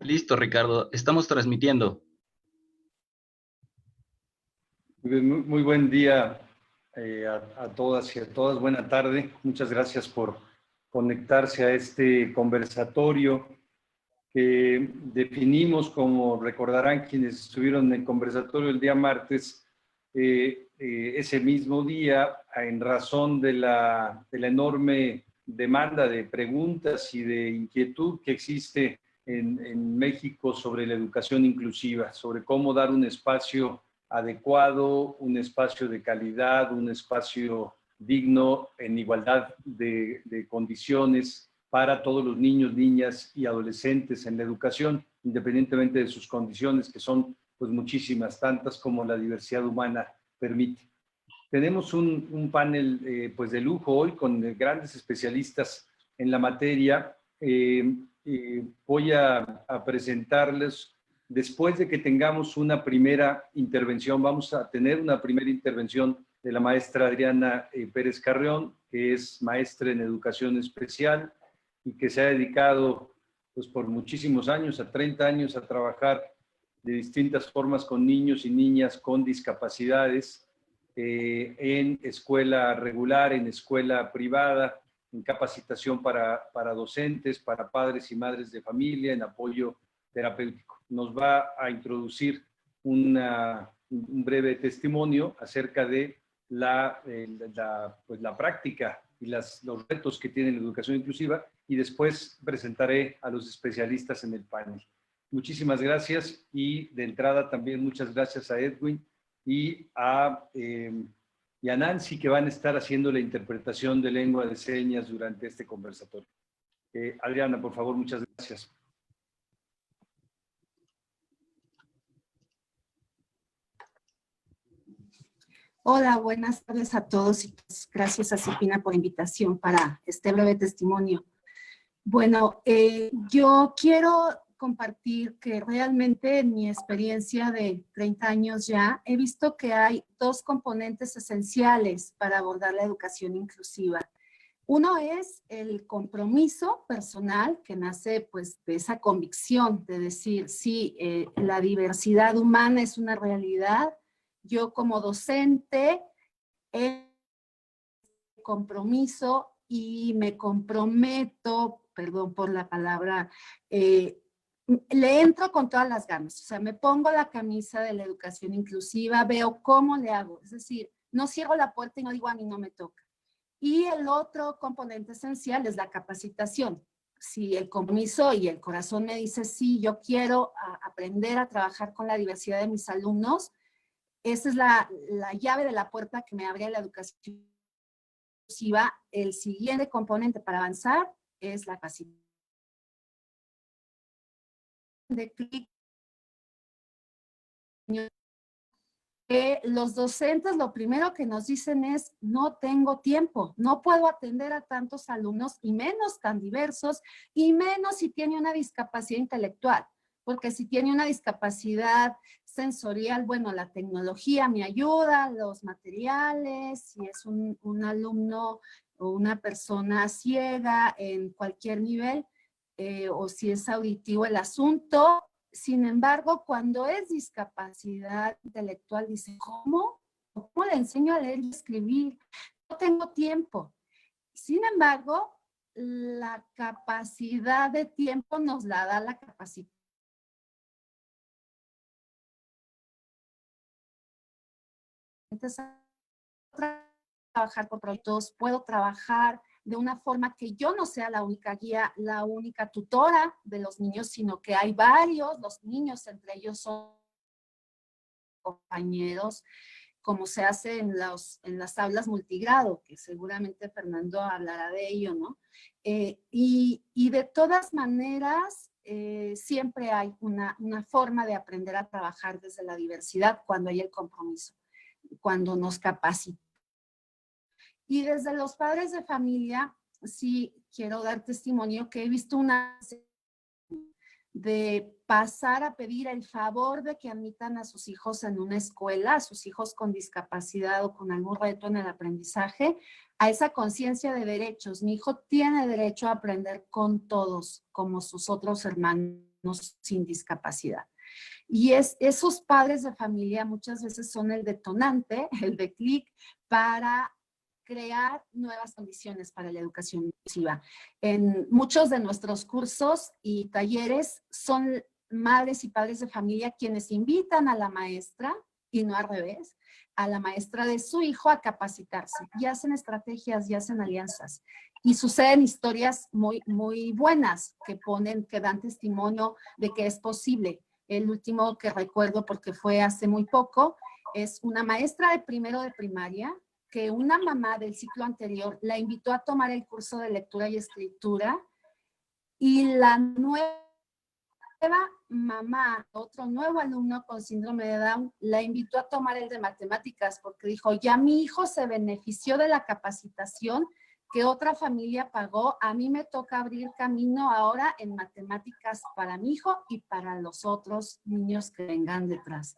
Listo, Ricardo. Estamos transmitiendo. Muy buen día a todas y a todas. Buena tarde. Muchas gracias por conectarse a este conversatorio que definimos, como recordarán quienes estuvieron en el conversatorio el día martes, ese mismo día, en razón de la enorme demanda de preguntas y de inquietud que existe en México sobre la educación inclusiva, sobre cómo dar un espacio adecuado, un espacio de calidad, un espacio digno en igualdad de condiciones para todos los niños, niñas y adolescentes en la educación, independientemente de sus condiciones, que son pues muchísimas, tantas como la diversidad humana permite. Tenemos un panel pues de lujo hoy con grandes especialistas en la materia. Voy a presentarles, después de que tengamos una primera intervención, vamos a tener una primera intervención de la maestra Adriana Pérez Carrión, que es maestra en educación especial y que se ha dedicado pues por muchísimos años, a 30 años, a trabajar de distintas formas con niños y niñas con discapacidades, en escuela regular, en escuela privada, en capacitación para docentes, para padres y madres de familia, en apoyo terapéutico. Nos va a introducir un breve testimonio acerca de la práctica y los retos que tiene la educación inclusiva, y después presentaré a los especialistas en el panel. Muchísimas gracias, y de entrada también muchas gracias a Edwin y a Nancy, que van a estar haciendo la interpretación de lengua de señas durante este conversatorio. Adriana, por favor, muchas gracias. Hola, buenas tardes a todos y gracias a Cipina por la invitación para este breve testimonio. Bueno, yo quiero compartir que realmente en mi experiencia de 30 años ya he visto que hay dos componentes esenciales para abordar la educación inclusiva. Uno es el compromiso personal que nace pues de esa convicción de decir, sí, la diversidad humana es una realidad. Yo como docente he compromiso y me comprometo, perdón por la palabra, le entro con todas las ganas. O sea, me pongo la camisa de la educación inclusiva, veo cómo le hago. Es decir, no cierro la puerta y no digo a mí no me toca. Y el otro componente esencial es la capacitación. Si el compromiso y el corazón me dice, sí, yo quiero aprender a trabajar con la diversidad de mis alumnos, esa es la llave de la puerta que me abre la educación inclusiva. El siguiente componente para avanzar es la capacitación. De clic. Los docentes lo primero que nos dicen es, no tengo tiempo, no puedo atender a tantos alumnos y menos tan diversos y menos si tiene una discapacidad intelectual, porque si tiene una discapacidad sensorial, bueno, la tecnología me ayuda, los materiales, si es un alumno o una persona ciega en cualquier nivel, o si es auditivo el asunto. Sin embargo, cuando es discapacidad intelectual, dice, ¿cómo? ¿Cómo le enseño a leer y escribir? No tengo tiempo. Sin embargo, la capacidad de tiempo nos la da la capacidad. Trabajar por proyectos, puedo trabajar de una forma que yo no sea la única guía, la única tutora de los niños, sino que hay varios, los niños entre ellos son compañeros, como se hace en las aulas multigrado, que seguramente Fernando hablará de ello, ¿no? Y de todas maneras, siempre hay una forma de aprender a trabajar desde la diversidad cuando hay el compromiso, cuando nos capacitamos. Y desde los padres de familia, sí quiero dar testimonio que he visto una de pasar a pedir el favor de que admitan a sus hijos en una escuela, a sus hijos con discapacidad o con algún reto en el aprendizaje, a esa conciencia de derechos. Mi hijo tiene derecho a aprender con todos, como sus otros hermanos. sin discapacidad. Y esos padres de familia muchas veces son el detonante, el de clic para crear nuevas condiciones para la educación inclusiva. En muchos de nuestros cursos y talleres son madres y padres de familia quienes invitan a la maestra, y no al revés, a la maestra de su hijo a capacitarse. Y hacen estrategias y hacen alianzas. Y suceden historias muy, muy buenas que dan testimonio de que es posible. El último que recuerdo, porque fue hace muy poco, es una maestra de primero de primaria que una mamá del ciclo anterior la invitó a tomar el curso de lectura y escritura, y la nueva mamá, otro nuevo alumno con síndrome de Down, la invitó a tomar el de matemáticas porque dijo, ya mi hijo se benefició de la capacitación que otra familia pagó, a mí me toca abrir camino ahora en matemáticas para mi hijo y para los otros niños que vengan detrás.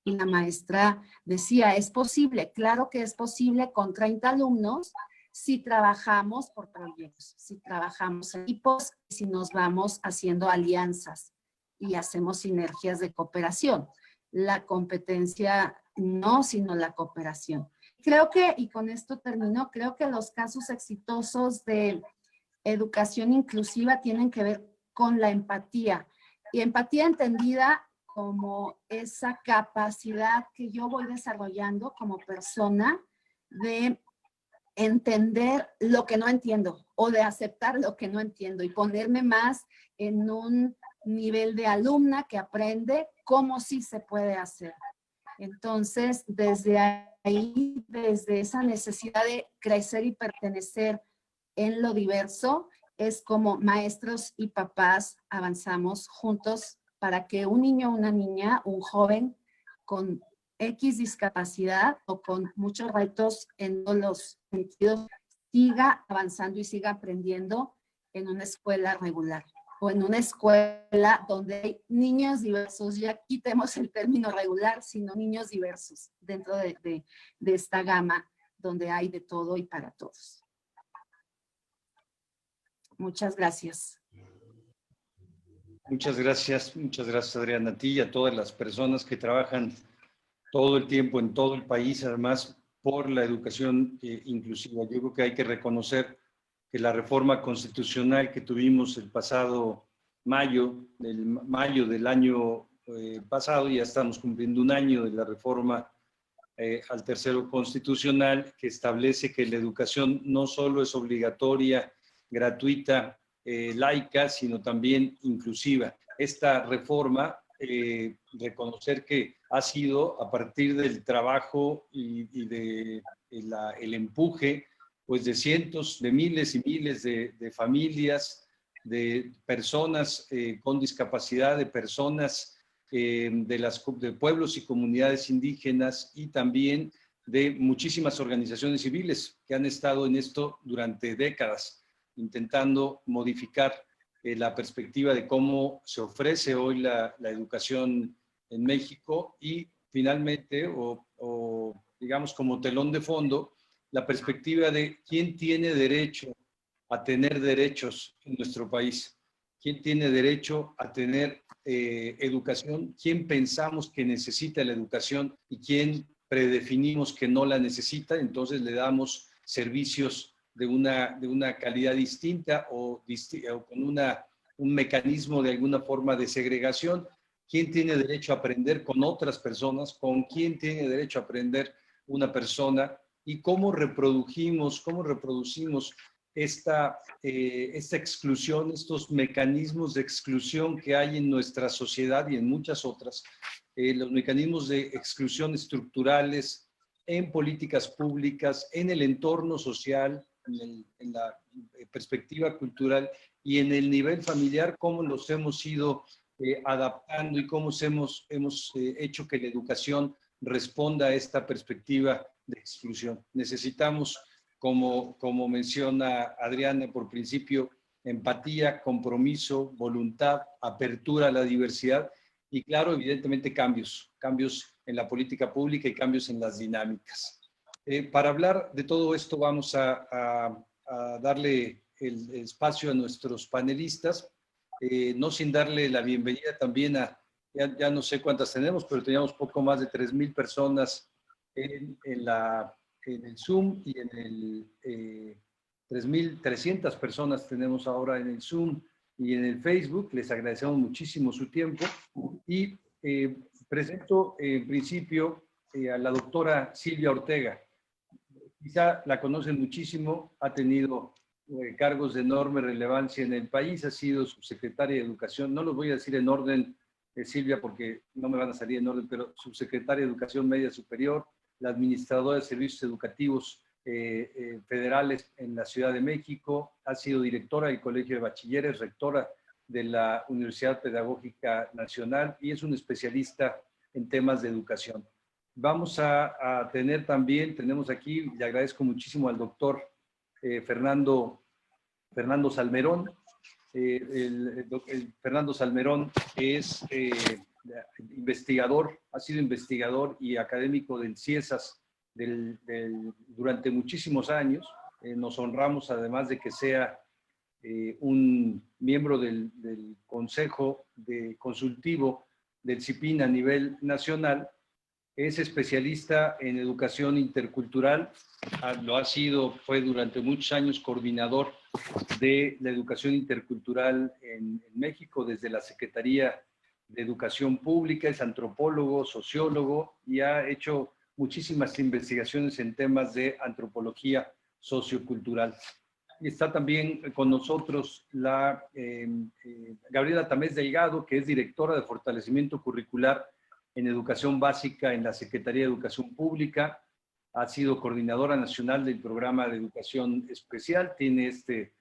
Y la maestra decía, es posible, claro que es posible con 30 alumnos si trabajamos por proyectos, si trabajamos en equipos, si nos vamos haciendo alianzas y hacemos sinergias de cooperación. La competencia no, sino la cooperación. Creo que, y con esto termino, creo que los casos exitosos de educación inclusiva tienen que ver con la empatía. Y empatía entendida como esa capacidad que yo voy desarrollando como persona de entender lo que no entiendo o de aceptar lo que no entiendo y ponerme más en un nivel de alumna que aprende cómo sí se puede hacer. Entonces, desde ahí, desde esa necesidad de crecer y pertenecer en lo diverso, es como maestros y papás avanzamos juntos para que un niño, una niña, un joven con X discapacidad o con muchos retos en todos los sentidos siga avanzando y siga aprendiendo en una escuela regular o en una escuela donde hay niños diversos. Ya quitemos el término regular, sino niños diversos dentro de esta gama donde hay de todo y para todos. Muchas gracias. Muchas gracias Adriana, a ti y a todas las personas que trabajan todo el tiempo en todo el país, además por la educación inclusiva. Yo creo que hay que reconocer que la reforma constitucional que tuvimos el pasado mayo del año pasado, ya estamos cumpliendo un año de la reforma al tercero constitucional, que establece que la educación no solo es obligatoria, gratuita, laica, sino también inclusiva. Esta reforma, reconocer que ha sido a partir del trabajo y de el empuje pues de cientos, de miles y miles de familias, de personas con discapacidad, de personas de pueblos y comunidades indígenas y también de muchísimas organizaciones civiles que han estado en esto durante décadas, intentando modificar la perspectiva de cómo se ofrece hoy la educación en México y finalmente, o digamos como telón de fondo, la perspectiva de quién tiene derecho a tener derechos en nuestro país, quién tiene derecho a tener educación, quién pensamos que necesita la educación y quién predefinimos que no la necesita, entonces le damos servicios de una calidad distinta o con un mecanismo de alguna forma de segregación. ¿Quién tiene derecho a aprender con otras personas? ¿Con quién tiene derecho a aprender una persona? ¿Y cómo reproducimos esta exclusión, estos mecanismos de exclusión que hay en nuestra sociedad y en muchas otras, los mecanismos de exclusión estructurales en políticas públicas, en el entorno social, en la perspectiva cultural y en el nivel familiar, cómo los hemos ido adaptando y cómo hemos hecho que la educación responda a esta perspectiva de exclusión. Necesitamos, como menciona Adriana, por principio, empatía, compromiso, voluntad, apertura a la diversidad y, claro, evidentemente cambios en la política pública y cambios en las dinámicas. Para hablar de todo esto vamos a darle el espacio a nuestros panelistas. no sin darle la bienvenida también a, ya no sé cuántas tenemos, pero teníamos poco más de 3,000 personas en el Zoom y en el 3,300 personas tenemos ahora en el Zoom y en el Facebook. Les agradecemos muchísimo su tiempo y presento en principio a la doctora Silvia Ortega. Quizá la conocen muchísimo, ha tenido cargos de enorme relevancia en el país, ha sido subsecretaria de Educación, no los voy a decir en orden, Silvia, porque no me van a salir en orden, pero subsecretaria de Educación Media Superior, la administradora de servicios educativos federales en la Ciudad de México, ha sido directora del Colegio de Bachilleres, rectora de la Universidad Pedagógica Nacional y es un especialista en temas de educación. Vamos a tener también, tenemos aquí, le agradezco muchísimo al doctor Fernando Salmerón. Fernando Salmerón es investigador, ha sido investigador y académico del CIESAS durante muchísimos años. Nos honramos, además de que sea un miembro del Consejo Consultivo del CIPIN a nivel nacional. Es especialista en educación intercultural, fue durante muchos años coordinador de la educación intercultural en México desde la Secretaría de Educación Pública, es antropólogo, sociólogo y ha hecho muchísimas investigaciones en temas de antropología sociocultural. Y está también con nosotros la Gabriela Tamés Delgado, que es directora de fortalecimiento curricular en educación básica en la Secretaría de Educación Pública, ha sido coordinadora nacional del programa de educación especial, tiene este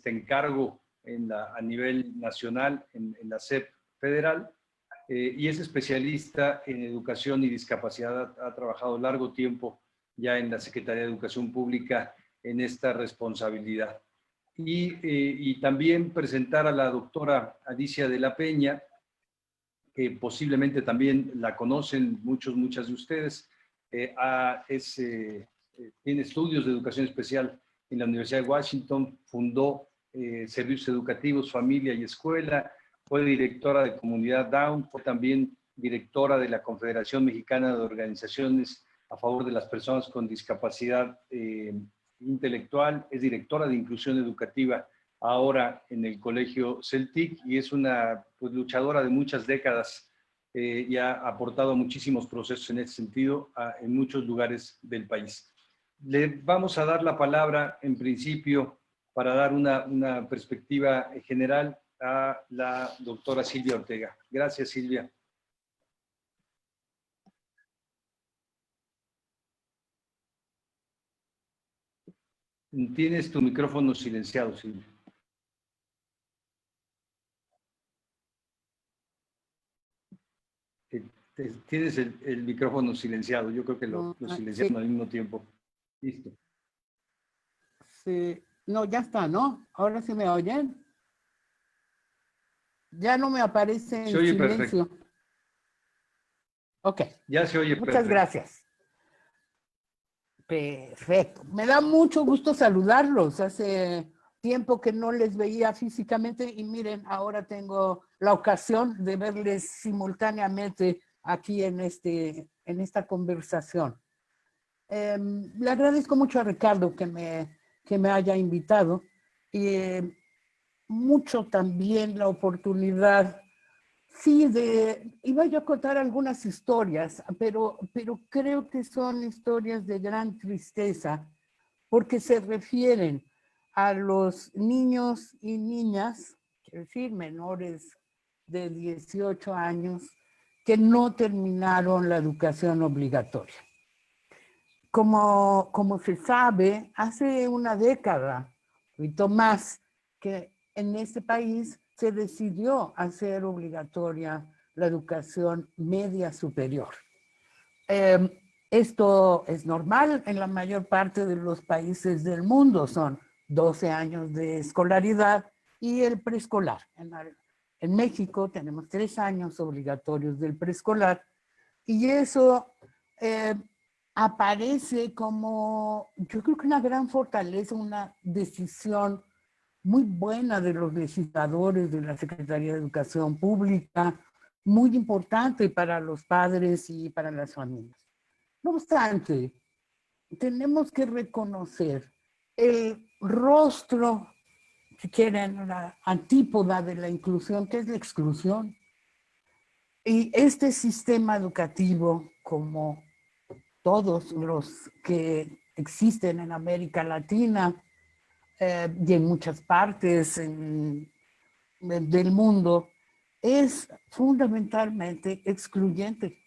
encargo a nivel nacional en la SEP federal y es especialista en educación y discapacidad, ha trabajado largo tiempo ya en la Secretaría de Educación Pública en esta responsabilidad. Y también presentar a la doctora Alicia de la Peña, que posiblemente también la conocen muchas de ustedes. Tiene estudios de educación especial en la Universidad de Washington, fundó Servicios Educativos, Familia y Escuela, fue directora de Comunidad Down, fue también directora de la Confederación Mexicana de Organizaciones a favor de las personas con discapacidad intelectual, es directora de Inclusión Educativa ahora en el Colegio Celtic y es una luchadora de muchas décadas y ha aportado muchísimos procesos en ese sentido en muchos lugares del país. Le vamos a dar la palabra en principio para dar una perspectiva general a la doctora Silvia Ortega. Gracias, Silvia. Tienes tu micrófono silenciado, Silvia. Tienes el micrófono silenciado. Yo creo que lo silenciaron sí al mismo tiempo. Listo. Sí. No, ya está, ¿no? Ahora sí me oyen. Ya no me aparece en silencio. Perfecto. Ok. Ya se oye perfecto. Muchas gracias. Perfecto. Me da mucho gusto saludarlos. Hace tiempo que no les veía físicamente y miren, ahora tengo la ocasión de verles simultáneamente aquí en esta conversación. Le agradezco mucho a Ricardo que me haya invitado y mucho también la oportunidad, sí, iba yo a contar algunas historias, pero creo que son historias de gran tristeza porque se refieren a los niños y niñas, quiero decir, menores de 18 años, que no terminaron la educación obligatoria. Como se sabe, hace una década, y más, que en este país se decidió hacer obligatoria la educación media superior. Esto es normal en la mayor parte de los países del mundo, son 12 años de escolaridad y el preescolar. En México tenemos 3 años obligatorios del preescolar y eso aparece como, yo creo que una gran fortaleza, una decisión muy buena de los legisladores de la Secretaría de Educación Pública, muy importante para los padres y para las familias. No obstante, tenemos que reconocer el rostro, si quieren, la antípoda de la inclusión, que es la exclusión. Y este sistema educativo, como todos los que existen en América Latina y en muchas partes del mundo, es fundamentalmente excluyente.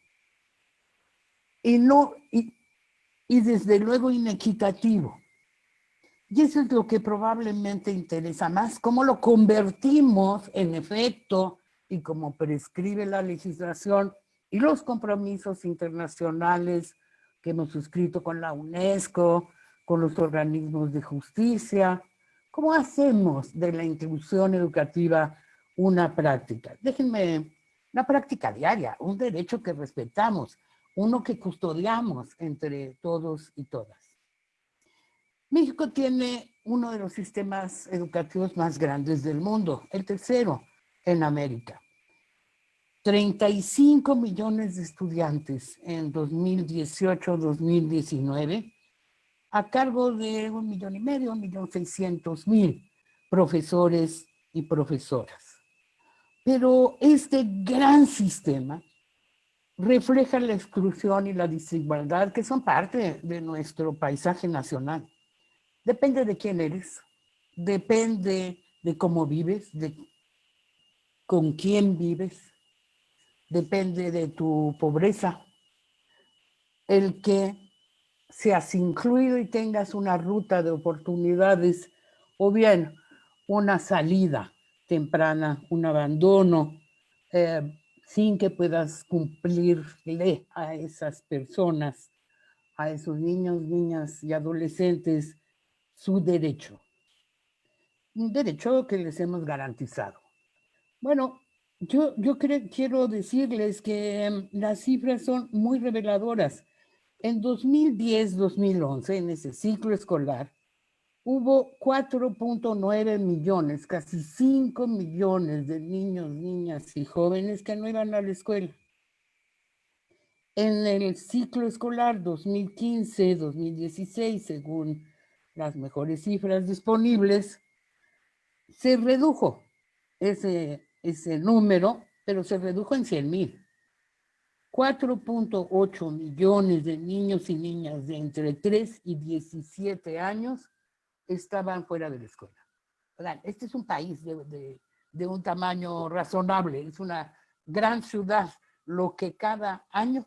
Y desde luego inequitativo. Y eso es lo que probablemente interesa más, cómo lo convertimos en efecto y como prescribe la legislación y los compromisos internacionales que hemos suscrito con la UNESCO, con los organismos de justicia. ¿Cómo hacemos de la inclusión educativa una práctica? Déjenme, una práctica diaria, un derecho que respetamos, uno que custodiamos entre todos y todas. México tiene uno de los sistemas educativos más grandes del mundo, el tercero en América. 35 millones de estudiantes en 2018-2019, a cargo de 1,5 millones, 1,600,000 profesores y profesoras. Pero este gran sistema refleja la exclusión y la desigualdad que son parte de nuestro paisaje nacional. Depende de quién eres, depende de cómo vives, de con quién vives, depende de tu pobreza. El que seas incluido y tengas una ruta de oportunidades o bien una salida temprana, un abandono, sin que puedas cumplirle a esas personas, a esos niños, niñas y adolescentes, su derecho. Un derecho que les hemos garantizado. Bueno, yo quiero decirles que las cifras son muy reveladoras. En 2010-2011, en ese ciclo escolar, hubo 4,9 millones, casi 5 millones de niños, niñas y jóvenes que no iban a la escuela. En el ciclo escolar 2015-2016, según las mejores cifras disponibles, se redujo ese número, pero se redujo en 100,000. 4,8 millones de niños y niñas de entre 3 y 17 años estaban fuera de la escuela. Este es un país de un tamaño razonable, es una gran ciudad, lo que cada año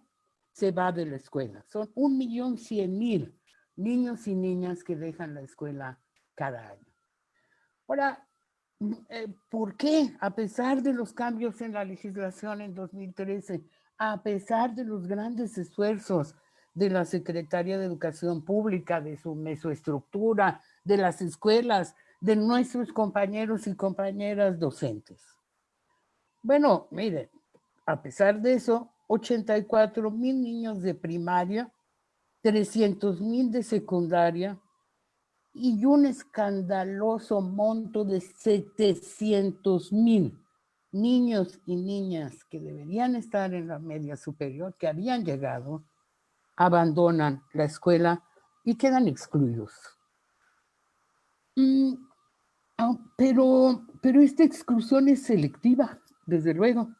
se va de la escuela. Son 1,100,000 niños y niñas que dejan la escuela cada año. Ahora, ¿por qué? A pesar de los cambios en la legislación en 2013, a pesar de los grandes esfuerzos de la Secretaría de Educación Pública, de su mesoestructura, de las escuelas, de nuestros compañeros y compañeras docentes. Bueno, miren, a pesar de eso, 84,000 niños de primaria, 300,000 de secundaria, y un escandaloso monto de 700,000 niños y niñas que deberían estar en la media superior, que habían llegado, abandonan la escuela y quedan excluidos. Pero esta exclusión es selectiva, desde luego.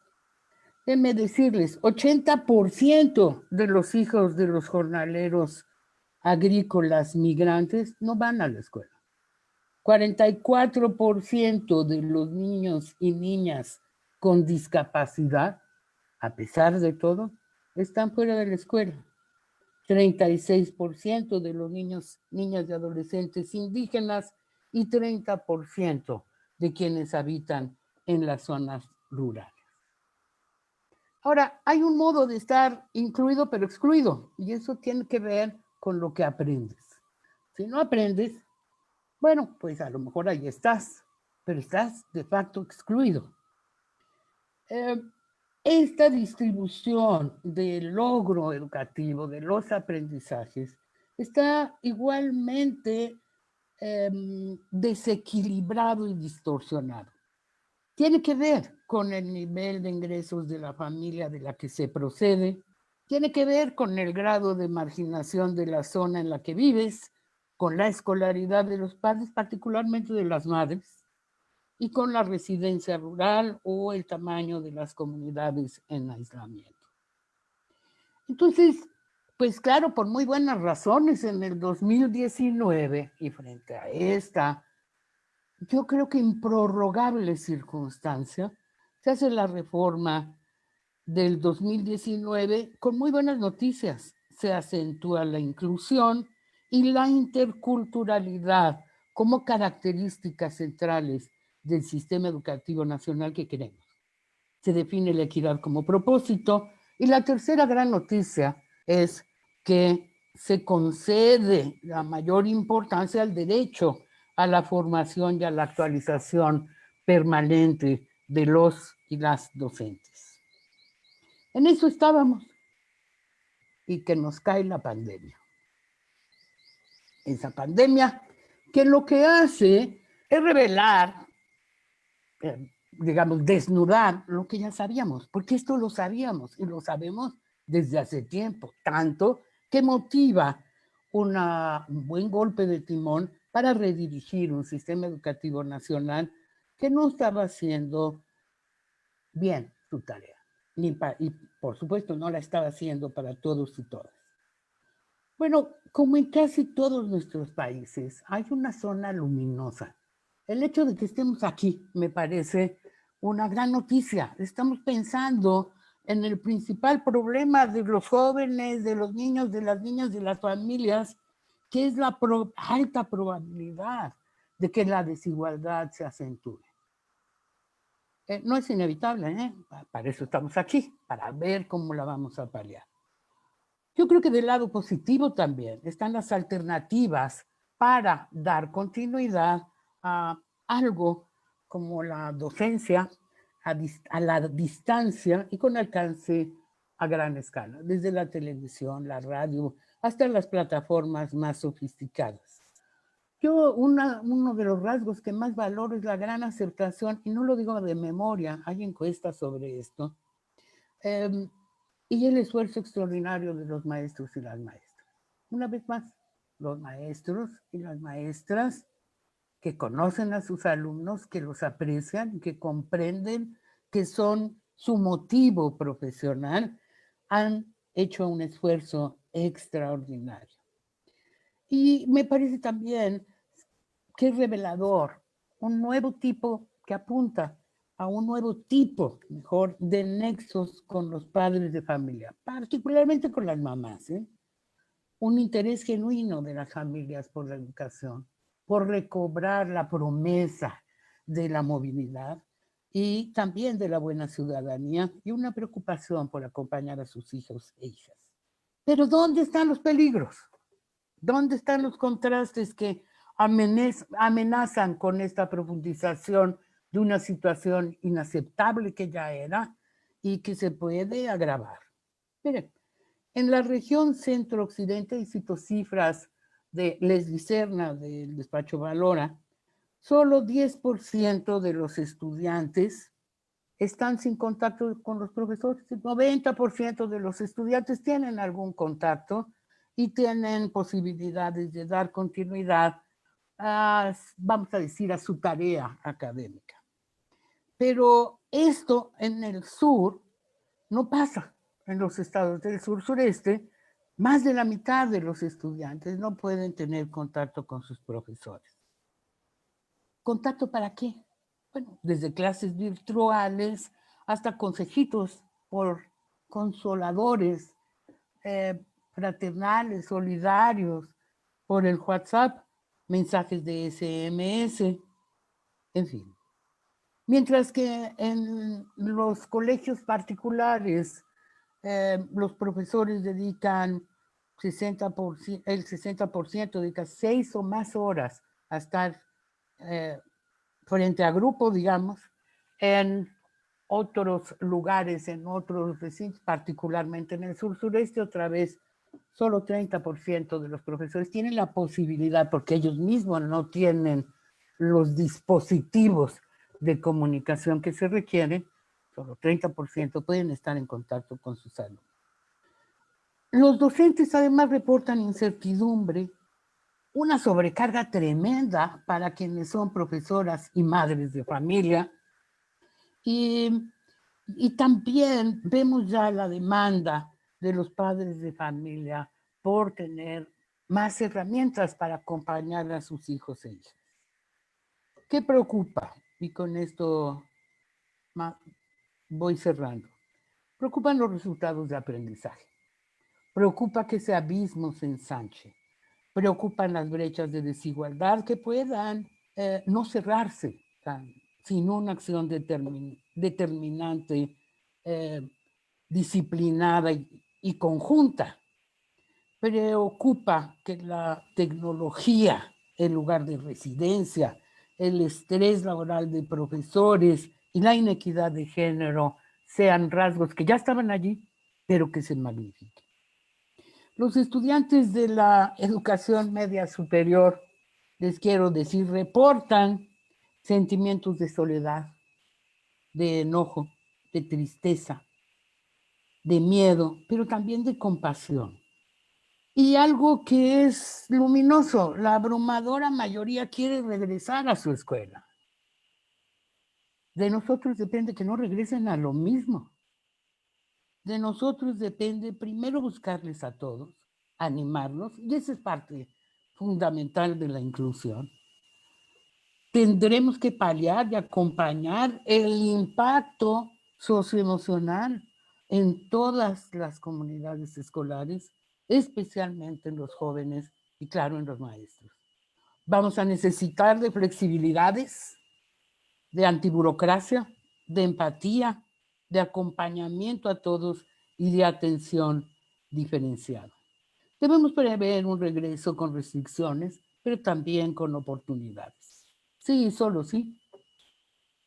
Déjenme decirles, 80% de los hijos de los jornaleros agrícolas migrantes no van a la escuela. 44% de los niños y niñas con discapacidad, a pesar de todo, están fuera de la escuela. 36% de los niños, niñas y adolescentes indígenas y 30% de quienes habitan en las zonas rurales. Ahora, hay un modo de estar incluido pero excluido, y eso tiene que ver con lo que aprendes. Si no aprendes, bueno, pues a lo mejor ahí estás, pero estás de facto excluido. Esta distribución del logro educativo, de los aprendizajes, está igualmente desequilibrado y distorsionado. Tiene que ver con el nivel de ingresos de la familia de la que se procede, tiene que ver con el grado de marginación de la zona en la que vives, con la escolaridad de los padres, particularmente de las madres, y con la residencia rural o el tamaño de las comunidades en aislamiento. Entonces, pues claro, por muy buenas razones, en el 2019 y frente a esta, yo creo que improrrogable circunstancia, se hace la reforma del 2019 con muy buenas noticias. Se acentúa la inclusión y la interculturalidad como características centrales del sistema educativo nacional que queremos. Se define la equidad como propósito. Y la tercera gran noticia es que se concede la mayor importancia al derecho a la formación y a la actualización permanente de los y las docentes. En eso estábamos. Y que nos cae la pandemia. Esa pandemia que lo que hace es revelar, digamos, desnudar lo que ya sabíamos, porque esto lo sabíamos y lo sabemos desde hace tiempo, tanto que motiva un buen golpe de timón para redirigir un sistema educativo nacional que no estaba haciendo bien su tarea. Y por supuesto no la estaba haciendo para todos y todas. Bueno, como en casi todos nuestros países, hay una zona luminosa. El hecho de que estemos aquí me parece una gran noticia. Estamos pensando en el principal problema de los jóvenes, de los niños, de las niñas, de las familias, que es la alta probabilidad de que la desigualdad se acentúe. No es inevitable, ¿eh? Para eso estamos aquí, para ver cómo la vamos a paliar. Yo creo que del lado positivo también están las alternativas para dar continuidad a algo como la docencia a la distancia y con alcance a gran escala, desde la televisión, la radio, hasta las plataformas más sofisticadas. Yo, uno de los rasgos que más valoro es la gran aceptación, y no lo digo de memoria, hay encuestas sobre esto, y el esfuerzo extraordinario de los maestros y las maestras. Una vez más, los maestros y las maestras que conocen a sus alumnos, que los aprecian, que comprenden que son su motivo profesional, han hecho un esfuerzo extraordinario. Y me parece también que es revelador un nuevo tipo que apunta a un nuevo tipo, mejor, de nexos con los padres de familia, particularmente con las mamás, ¿eh? Un interés genuino de las familias por la educación, por recobrar la promesa de la movilidad y también de la buena ciudadanía y una preocupación por acompañar a sus hijos e hijas. Pero ¿dónde están los peligros? ¿Dónde están los contrastes que amenazan con esta profundización de una situación inaceptable que ya era y que se puede agravar? Miren, en la región centro-occidente, y cito cifras de Les Dicerna del despacho Valora, solo 10% de los estudiantes están sin contacto con los profesores. El 90% de los estudiantes tienen algún contacto y tienen posibilidades de dar continuidad a, vamos a decir, a su tarea académica. Pero esto en el sur no pasa. En los estados del sur-sureste, más de la mitad de los estudiantes no pueden tener contacto con sus profesores. ¿Contacto para qué? Bueno, desde clases virtuales hasta consejitos por consoladores, fraternales, solidarios, por el WhatsApp, mensajes de SMS, en fin. Mientras que en los colegios particulares, los profesores dedican el 60% dedica 6 o más horas a estar frente a grupo, digamos, en otros lugares, en otros recintos, particularmente en el sur-sureste, otra vez Solo 30% de los profesores tienen la posibilidad, porque ellos mismos no tienen los dispositivos de comunicación que se requieren, solo 30% pueden estar en contacto con sus alumnos. Los docentes además reportan incertidumbre, una sobrecarga tremenda para quienes son profesoras y madres de familia. Y también vemos ya la demanda de los padres de familia por tener más herramientas para acompañar a sus hijos e hijas. ¿Qué preocupa? Y con esto voy cerrando. Preocupan los resultados de aprendizaje. Preocupa que ese abismo se ensanche. Preocupan las brechas de desigualdad que puedan no cerrarse sin una acción determinante, disciplinada y conjunta. Preocupa que la tecnología, en lugar de residencia, el estrés laboral de profesores y la inequidad de género sean rasgos que ya estaban allí, pero que se magnifiquen. Los estudiantes de la educación media superior, les quiero decir, reportan sentimientos de soledad, de enojo, de tristeza, de miedo, pero también de compasión. Y algo que es luminoso, la abrumadora mayoría quiere regresar a su escuela. De nosotros depende que no regresen a lo mismo. De nosotros depende primero buscarles a todos, animarlos, y esa es parte fundamental de la inclusión. Tendremos que paliar y acompañar el impacto socioemocional en todas las comunidades escolares, especialmente en los jóvenes y, claro, en los maestros. Vamos a necesitar de flexibilidades, de antiburocracia, de empatía, de acompañamiento a todos y de atención diferenciada. Debemos prever un regreso con restricciones, pero también con oportunidades. Sí, solo sí.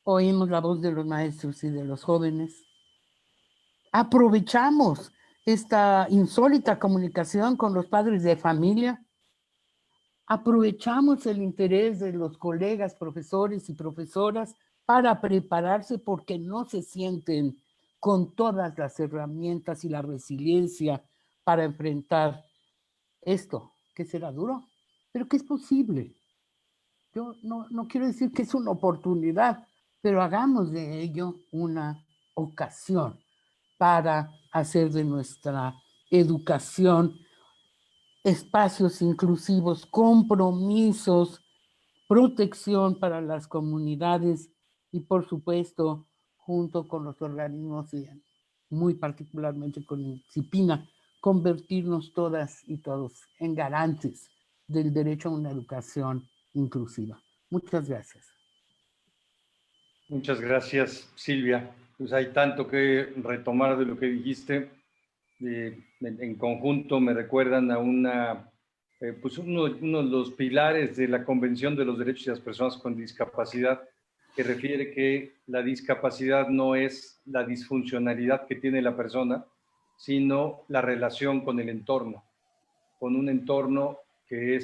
Oímos la voz de los maestros y de los jóvenes. Aprovechamos esta insólita comunicación con los padres de familia. Aprovechamos el interés de los colegas, profesores y profesoras para prepararse porque no se sienten con todas las herramientas y la resiliencia para enfrentar esto, que será duro, pero que es posible. Yo no quiero decir que es una oportunidad, pero hagamos de ello una ocasión para hacer de nuestra educación espacios inclusivos, compromisos, protección para las comunidades y, por supuesto, junto con los organismos y muy particularmente con INCIPINA, convertirnos todas y todos en garantes del derecho a una educación inclusiva. Muchas gracias. Muchas gracias, Silvia. Pues hay tanto que retomar de lo que dijiste. En conjunto me recuerdan a pues uno de los pilares de la Convención de los Derechos de las Personas con Discapacidad, que refiere que la discapacidad no es la disfuncionalidad que tiene la persona, sino la relación con el entorno, con un entorno que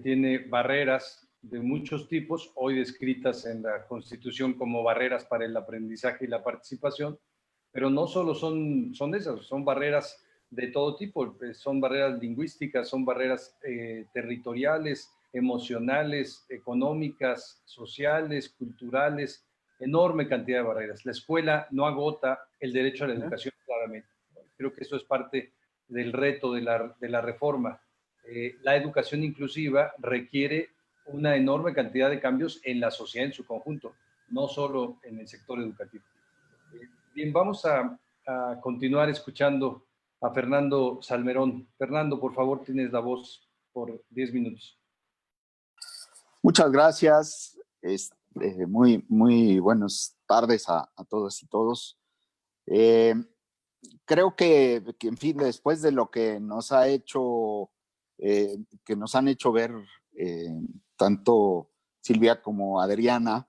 tiene barreras de muchos tipos, hoy descritas en la Constitución como barreras para el aprendizaje y la participación, pero no solo son esas, son barreras de todo tipo, son barreras lingüísticas, son barreras territoriales, emocionales, económicas, sociales, culturales, enorme cantidad de barreras. La escuela no agota el derecho a la educación, claramente. Creo que eso es parte del reto de la reforma. La educación inclusiva requiere una enorme cantidad de cambios en la sociedad en su conjunto, no solo en el sector educativo. Bien, vamos a continuar escuchando a Fernando Salmerón. Fernando, por favor, tienes la voz por 10 minutos. Muchas gracias. Muy buenas tardes a todas y todos. Creo que, en fin, después de lo que nos ha hecho, que nos han hecho ver tanto Silvia como Adriana,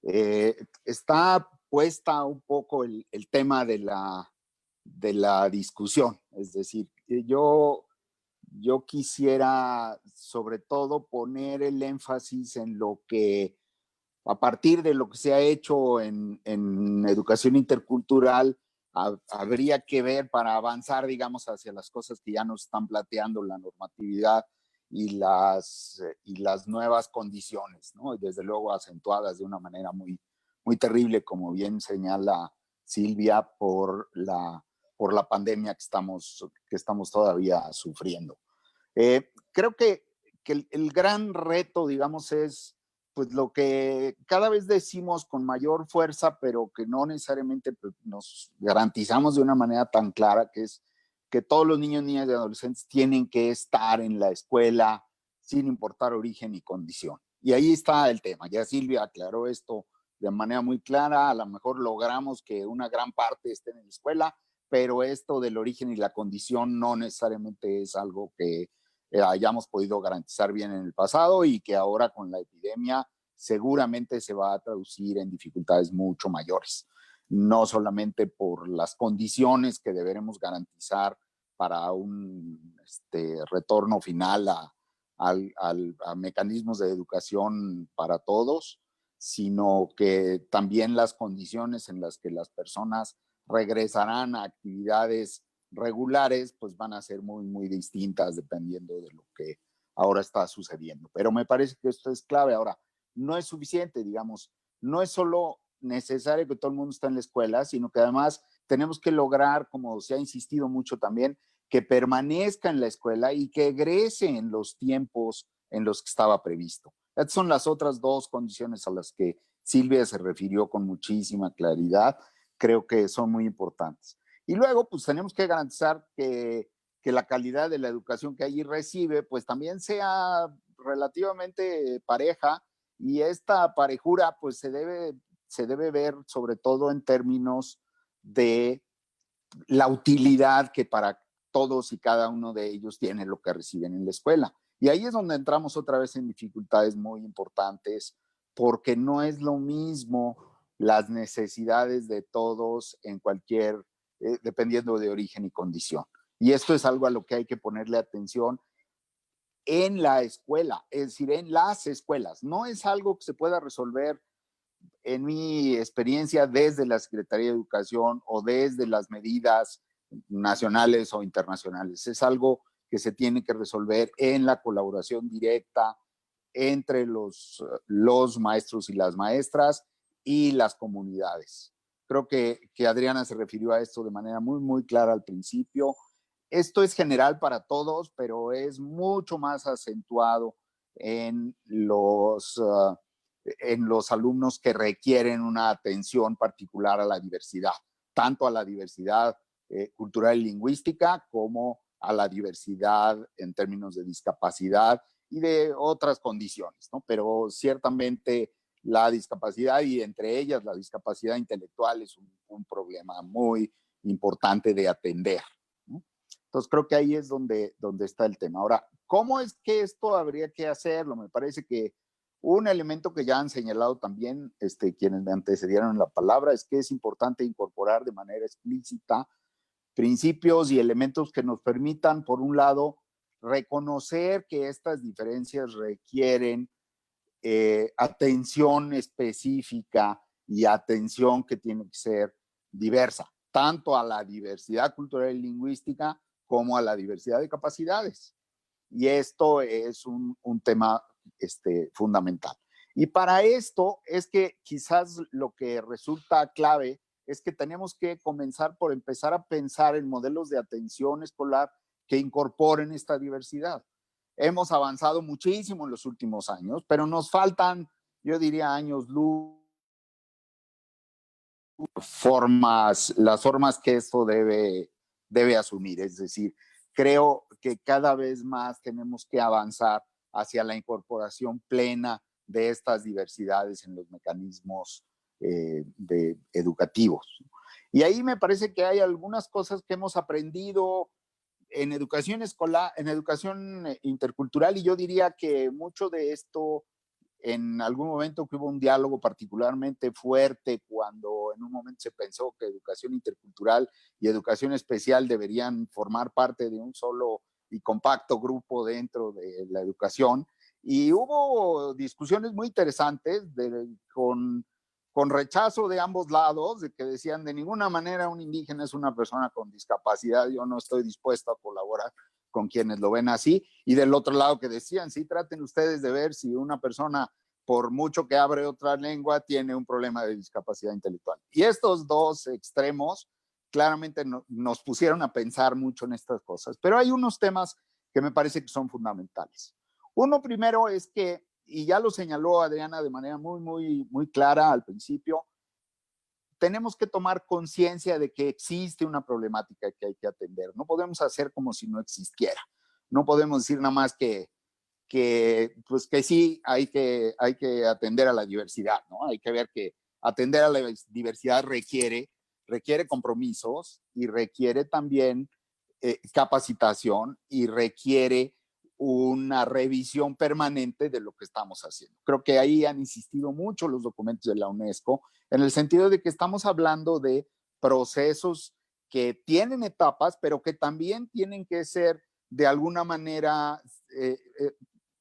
está puesta un poco el tema de la discusión. Es decir, yo yo quisiera sobre todo poner el énfasis en lo que, a partir de lo que se ha hecho en educación intercultural, habría que ver para avanzar, digamos, hacia las cosas que ya nos están planteando la normatividad y las nuevas condiciones, ¿no? Y desde luego acentuadas de una manera muy, muy terrible, como bien señala Silvia, por la pandemia que estamos todavía sufriendo. Creo que el gran reto, digamos, es pues lo que cada vez decimos con mayor fuerza, pero que no necesariamente pues, nos garantizamos de una manera tan clara, que es que todos los niños, niñas y adolescentes tienen que estar en la escuela sin importar origen y condición. Y ahí está el tema. Ya Silvia aclaró esto de manera muy clara. A lo mejor logramos que una gran parte esté en la escuela, pero esto del origen y la condición no necesariamente es algo que hayamos podido garantizar bien en el pasado y que ahora con la epidemia seguramente se va a traducir en dificultades mucho mayores, no solamente por las condiciones que deberemos garantizar para un retorno final a mecanismos de educación para todos, sino que también las condiciones en las que las personas regresarán a actividades regulares, pues van a ser muy, muy distintas dependiendo de lo que ahora está sucediendo. Pero me parece que esto es clave. Ahora, no es suficiente, digamos, no es solo necesario que todo el mundo esté en la escuela, sino que además tenemos que lograr, como se ha insistido mucho también, que permanezca en la escuela y que egrese en los tiempos en los que estaba previsto. Estas son las otras dos condiciones a las que Silvia se refirió con muchísima claridad. Creo que son muy importantes. Y luego, pues tenemos que garantizar que la calidad de la educación que allí recibe, pues también sea relativamente pareja, y esta parejura, pues se debe ver sobre todo en términos de la utilidad que para todos y cada uno de ellos tiene lo que reciben en la escuela. Y ahí es donde entramos otra vez en dificultades muy importantes, porque no es lo mismo las necesidades de todos en cualquier, dependiendo de origen y condición. Y esto es algo a lo que hay que ponerle atención en la escuela, es decir, en las escuelas. No es algo que se pueda resolver, en mi experiencia, desde la Secretaría de Educación o desde las medidas nacionales o internacionales. Es algo que se tiene que resolver en la colaboración directa entre los maestros y las maestras y las comunidades. Creo que Adriana se refirió a esto de manera muy, muy clara al principio. Esto es general para todos, pero es mucho más acentuado en los alumnos que requieren una atención particular a la diversidad, tanto a la diversidad cultural y lingüística como a la diversidad en términos de discapacidad y de otras condiciones, ¿no? Pero ciertamente la discapacidad, y entre ellas la discapacidad intelectual, es un problema muy importante de atender, ¿no? Entonces creo que ahí es donde está el tema. Ahora, ¿cómo es que esto habría que hacerlo? Me parece que un elemento que ya han señalado también quienes me antecedieron en la palabra es que es importante incorporar de manera explícita principios y elementos que nos permitan, por un lado, reconocer que estas diferencias requieren atención específica y atención que tiene que ser diversa, tanto a la diversidad cultural y lingüística como a la diversidad de capacidades. Y esto es un tema fundamental. Y para esto es que quizás lo que resulta clave es que tenemos que comenzar por empezar a pensar en modelos de atención escolar que incorporen esta diversidad. Hemos avanzado muchísimo en los últimos años, pero nos faltan, yo diría, años luz, las formas que esto debe asumir. Es decir, creo que cada vez más tenemos que avanzar hacia la incorporación plena de estas diversidades en los mecanismos educativos. Y ahí me parece que hay algunas cosas que hemos aprendido en educación escolar, en educación intercultural, y yo diría que mucho de esto, en algún momento que hubo un diálogo particularmente fuerte cuando en un momento se pensó que educación intercultural y educación especial deberían formar parte de un solo y compacto grupo dentro de la educación. Y hubo discusiones muy interesantes con rechazo de ambos lados, de que decían de ninguna manera un indígena es una persona con discapacidad, yo no estoy dispuesto a colaborar con quienes lo ven así, y del otro lado que decían, sí, traten ustedes de ver si una persona, por mucho que abre otra lengua, tiene un problema de discapacidad intelectual. Y estos dos extremos claramente nos pusieron a pensar mucho en estas cosas, pero hay unos temas que me parece que son fundamentales. Uno primero es que, y ya lo señaló Adriana de manera muy clara al principio, tenemos que tomar conciencia de que existe una problemática que hay que atender. No podemos hacer como si no existiera. No podemos decir nada más que sí, hay que atender a la diversidad, ¿no? Hay que ver que atender a la diversidad requiere compromisos y requiere también capacitación y requiere una revisión permanente de lo que estamos haciendo. Creo que ahí han insistido mucho los documentos de la UNESCO en el sentido de que estamos hablando de procesos que tienen etapas, pero que también tienen que ser de alguna manera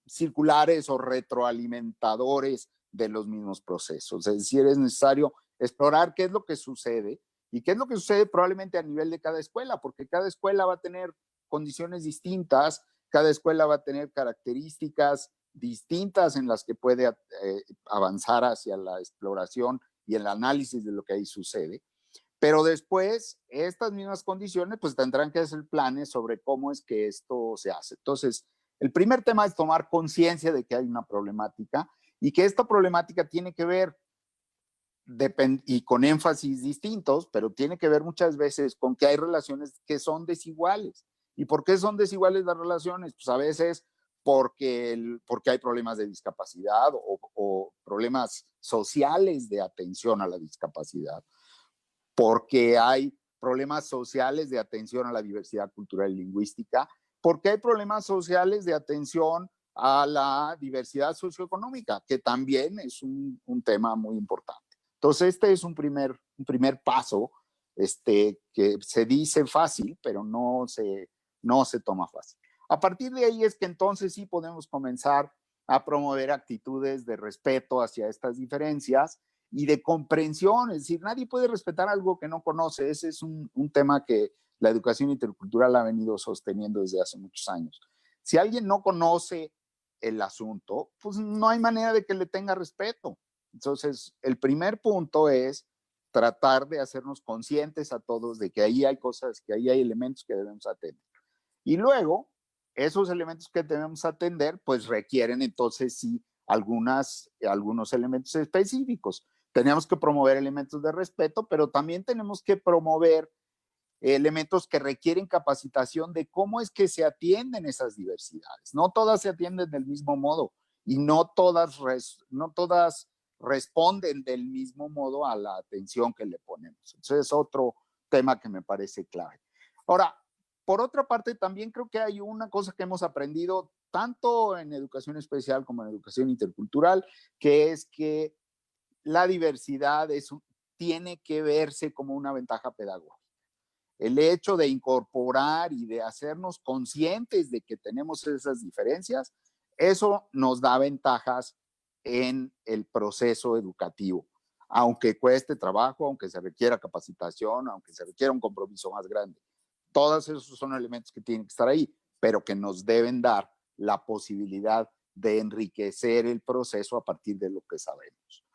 circulares o retroalimentadores de los mismos procesos. Es decir, es necesario explorar qué es lo que sucede y qué es lo que sucede probablemente a nivel de cada escuela, porque cada escuela va a tener condiciones distintas, cada escuela va a tener características distintas en las que puede avanzar hacia la exploración y el análisis de lo que ahí sucede. Pero después, estas mismas condiciones pues tendrán que hacer planes sobre cómo es que esto se hace. Entonces, el primer tema es tomar conciencia de que hay una problemática y que esta problemática tiene que ver, y con énfasis distintos, pero tiene que ver muchas veces con que hay relaciones que son desiguales. ¿Y por qué son desiguales las relaciones? Pues a veces porque hay problemas de discapacidad o problemas sociales de atención a la discapacidad, porque hay problemas sociales de atención a la diversidad cultural y lingüística, porque hay problemas sociales de atención a la diversidad socioeconómica, que también es un tema muy importante. Entonces, este es un primer paso que se dice fácil, pero no se toma fácil. A partir de ahí es que entonces sí podemos comenzar a promover actitudes de respeto hacia estas diferencias y de comprensión, es decir, nadie puede respetar algo que no conoce. Ese es un tema que la educación intercultural ha venido sosteniendo desde hace muchos años. Si alguien no conoce el asunto, pues no hay manera de que le tenga respeto. Entonces, el primer punto es tratar de hacernos conscientes a todos de que ahí hay cosas, que ahí hay elementos que debemos atender. Y luego, esos elementos que debemos atender, pues requieren entonces sí algunos elementos específicos. Tenemos que promover elementos de respeto, pero también tenemos que promover elementos que requieren capacitación de cómo es que se atienden esas diversidades. No todas se atienden del mismo modo y no todas responden del mismo modo a la atención que le ponemos. Entonces es otro tema que me parece clave. Ahora, por otra parte, también creo que hay una cosa que hemos aprendido tanto en educación especial como en educación intercultural, que es que la diversidad tiene que verse como una ventaja pedagógica. El hecho de incorporar y de hacernos conscientes de que tenemos esas diferencias, eso nos da ventajas en el proceso educativo, aunque cueste trabajo, aunque se requiera capacitación, aunque se requiera un compromiso más grande. Todos esos son elementos que tienen que estar ahí, pero que nos deben dar la posibilidad de enriquecer el proceso a partir de lo que sabemos.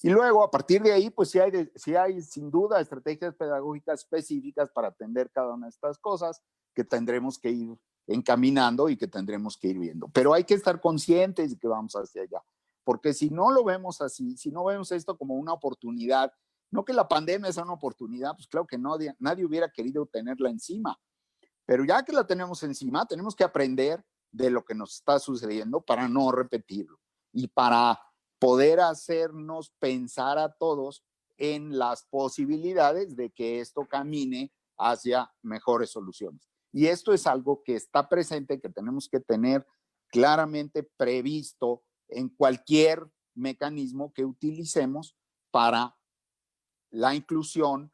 Y luego, a partir de ahí, pues sí hay sin duda estrategias pedagógicas específicas para atender cada una de estas cosas que tendremos que ir encaminando y que tendremos que ir viendo. Pero hay que estar conscientes de que vamos hacia allá, porque si no lo vemos así, si no vemos esto como una oportunidad, no que la pandemia sea una oportunidad, pues claro que nadie hubiera querido tenerla encima, pero ya que la tenemos encima, tenemos que aprender de lo que nos está sucediendo para no repetirlo y para poder hacernos pensar a todos en las posibilidades de que esto camine hacia mejores soluciones. Y esto es algo que está presente, que tenemos que tener claramente previsto en cualquier mecanismo que utilicemos para la inclusión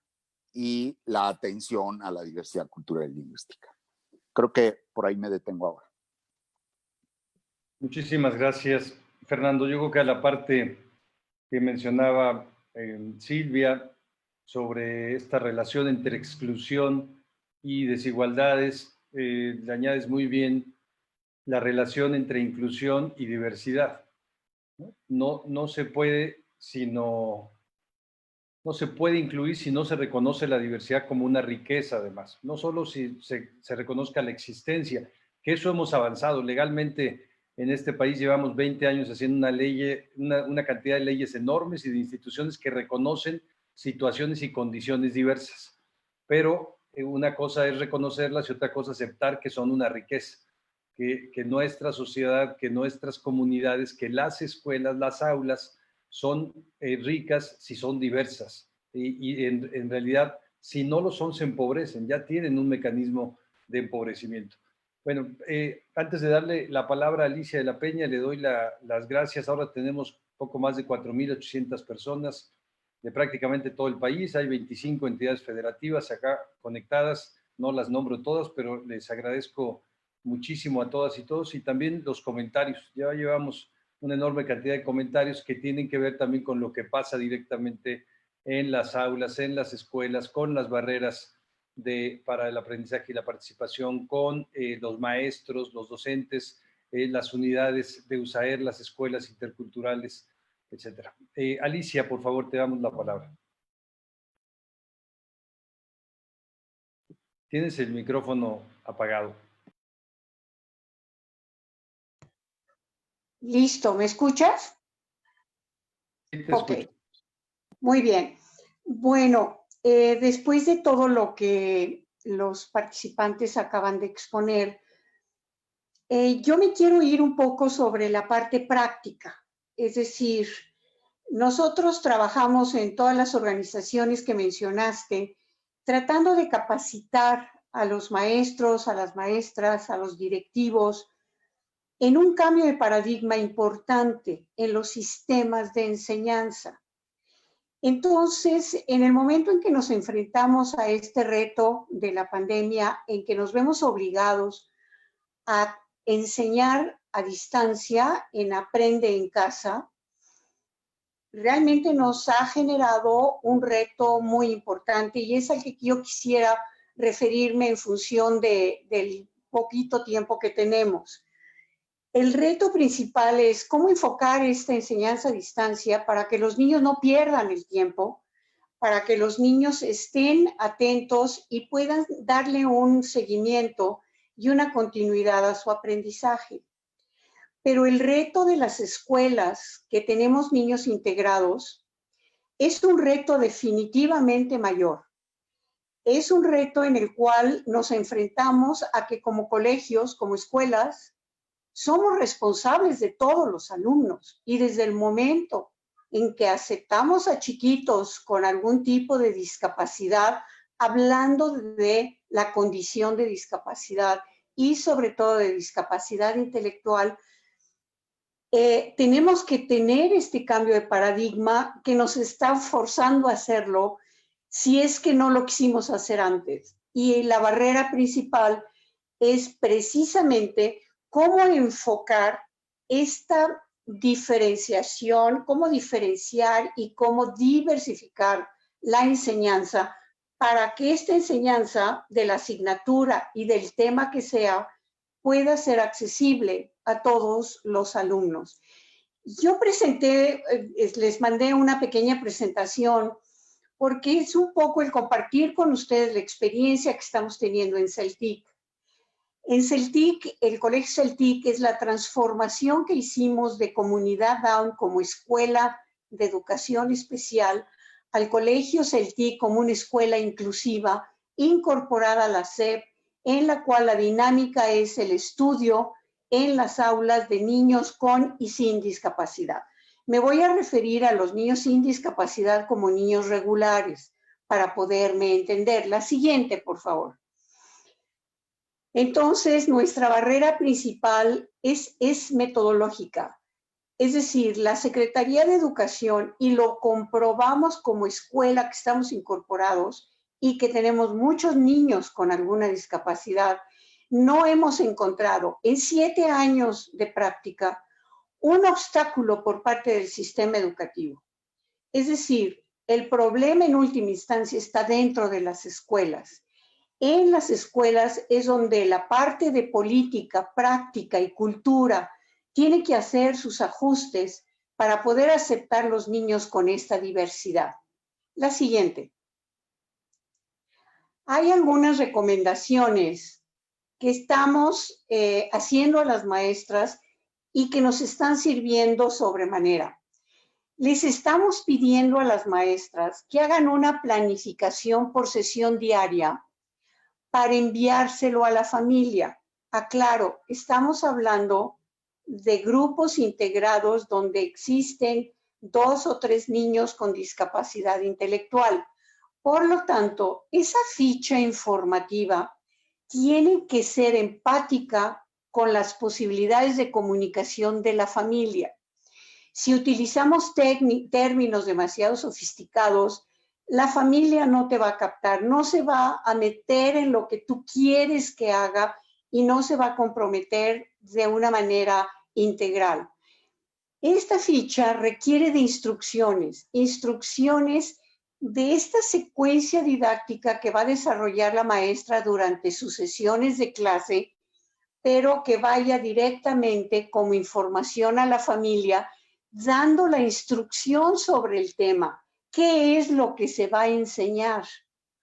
y la atención a la diversidad cultural y lingüística. Creo que por ahí me detengo ahora. Muchísimas gracias, Fernando. Yo creo que a la parte que mencionaba Silvia sobre esta relación entre exclusión y desigualdades, le añades muy bien la relación entre inclusión y diversidad. No se puede no se puede incluir si no se reconoce la diversidad como una riqueza, además. No solo si se reconozca la existencia, que eso hemos avanzado. Legalmente en este país llevamos 20 años haciendo una cantidad de leyes enormes y de instituciones que reconocen situaciones y condiciones diversas. Pero una cosa es reconocerlas y otra cosa aceptar que son una riqueza. Que nuestra sociedad, que nuestras comunidades, que las escuelas, las aulas son ricas si son diversas. Y en realidad, si no lo son, se empobrecen. Ya tienen un mecanismo de empobrecimiento. Bueno, antes de darle la palabra a Alicia de la Peña, le doy las gracias. Ahora tenemos poco más de 4.800 personas de prácticamente todo el país. Hay 25 entidades federativas acá conectadas. No las nombro todas, pero les agradezco muchísimo a todas y todos, y también los comentarios. Ya llevamos una enorme cantidad de comentarios que tienen que ver también con lo que pasa directamente en las aulas, en las escuelas, con las barreras para el aprendizaje y la participación, con los maestros, los docentes, las unidades de USAER, las escuelas interculturales, etc. Alicia, por favor, te damos la palabra. Tienes el micrófono apagado. Listo, ¿me escuchas? Sí, te Ok, escucho. muy bien. Bueno, después de todo lo que los participantes acaban de exponer, yo me quiero ir un poco sobre la parte práctica. Es decir, nosotros trabajamos en todas las organizaciones que mencionaste, tratando de capacitar a los maestros, a las maestras, a los directivos, en un cambio de paradigma importante en los sistemas de enseñanza. Entonces, en el momento en que nos enfrentamos a este reto de la pandemia, en que nos vemos obligados a enseñar a distancia en Aprende en Casa, realmente nos ha generado un reto muy importante y es al que yo quisiera referirme en función del poquito tiempo que tenemos. El reto principal es cómo enfocar esta enseñanza a distancia para que los niños no pierdan el tiempo, para que los niños estén atentos y puedan darle un seguimiento y una continuidad a su aprendizaje. Pero el reto de las escuelas que tenemos niños integrados es un reto definitivamente mayor. Es un reto en el cual nos enfrentamos a que como colegios, como escuelas, somos responsables de todos los alumnos y desde el momento en que aceptamos a chiquitos con algún tipo de discapacidad, hablando de la condición de discapacidad y sobre todo de discapacidad intelectual, tenemos que tener este cambio de paradigma que nos está forzando a hacerlo si es que no lo quisimos hacer antes. Y la barrera principal es precisamente cómo enfocar esta diferenciación, cómo diferenciar y cómo diversificar la enseñanza para que esta enseñanza de la asignatura y del tema que sea pueda ser accesible a todos los alumnos. Yo les mandé una pequeña presentación porque es un poco el compartir con ustedes la experiencia que estamos teniendo en CELTIC. En CELTIC, el Colegio CELTIC es la transformación que hicimos de Comunidad Down como escuela de educación especial al Colegio CELTIC como una escuela inclusiva incorporada a la SEP, en la cual la dinámica es el estudio en las aulas de niños con y sin discapacidad. Me voy a referir a los niños sin discapacidad como niños regulares para poderme entender. La siguiente, por favor. Entonces, nuestra barrera principal es metodológica. Es decir, la Secretaría de Educación, y lo comprobamos como escuela que estamos incorporados y que tenemos muchos niños con alguna discapacidad, no hemos encontrado en 7 años de práctica un obstáculo por parte del sistema educativo. Es decir, el problema en última instancia está dentro de las escuelas. En las escuelas es donde la parte de política, práctica y cultura tiene que hacer sus ajustes para poder aceptar los niños con esta diversidad. La siguiente. Hay algunas recomendaciones que estamos haciendo a las maestras y que nos están sirviendo sobremanera. Les estamos pidiendo a las maestras que hagan una planificación por sesión diaria para enviárselo a la familia. Aclaro, estamos hablando de grupos integrados donde existen 2 o 3 niños con discapacidad intelectual. Por lo tanto, esa ficha informativa tiene que ser empática con las posibilidades de comunicación de la familia. Si utilizamos términos demasiado sofisticados, la familia no te va a captar, no se va a meter en lo que tú quieres que haga y no se va a comprometer de una manera integral. Esta ficha requiere de instrucciones de esta secuencia didáctica que va a desarrollar la maestra durante sus sesiones de clase, pero que vaya directamente como información a la familia, dando la instrucción sobre el tema. ¿Qué es lo que se va a enseñar?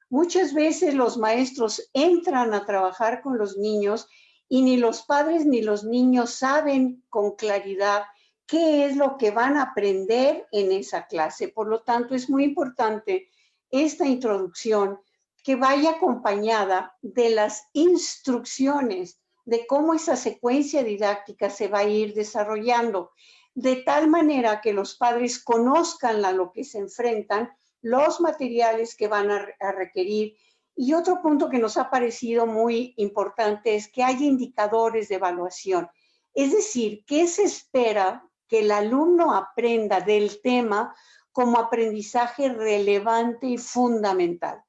Muchas veces los maestros entran a trabajar con los niños y ni los padres ni los niños saben con claridad qué es lo que van a aprender en esa clase. Por lo tanto, es muy importante esta introducción que vaya acompañada de las instrucciones de cómo esa secuencia didáctica se va a ir desarrollando, de tal manera que los padres conozcan a lo que se enfrentan, los materiales que van a requerir. Y otro punto que nos ha parecido muy importante es que haya indicadores de evaluación. Es decir, ¿qué se espera que el alumno aprenda del tema como aprendizaje relevante y fundamental?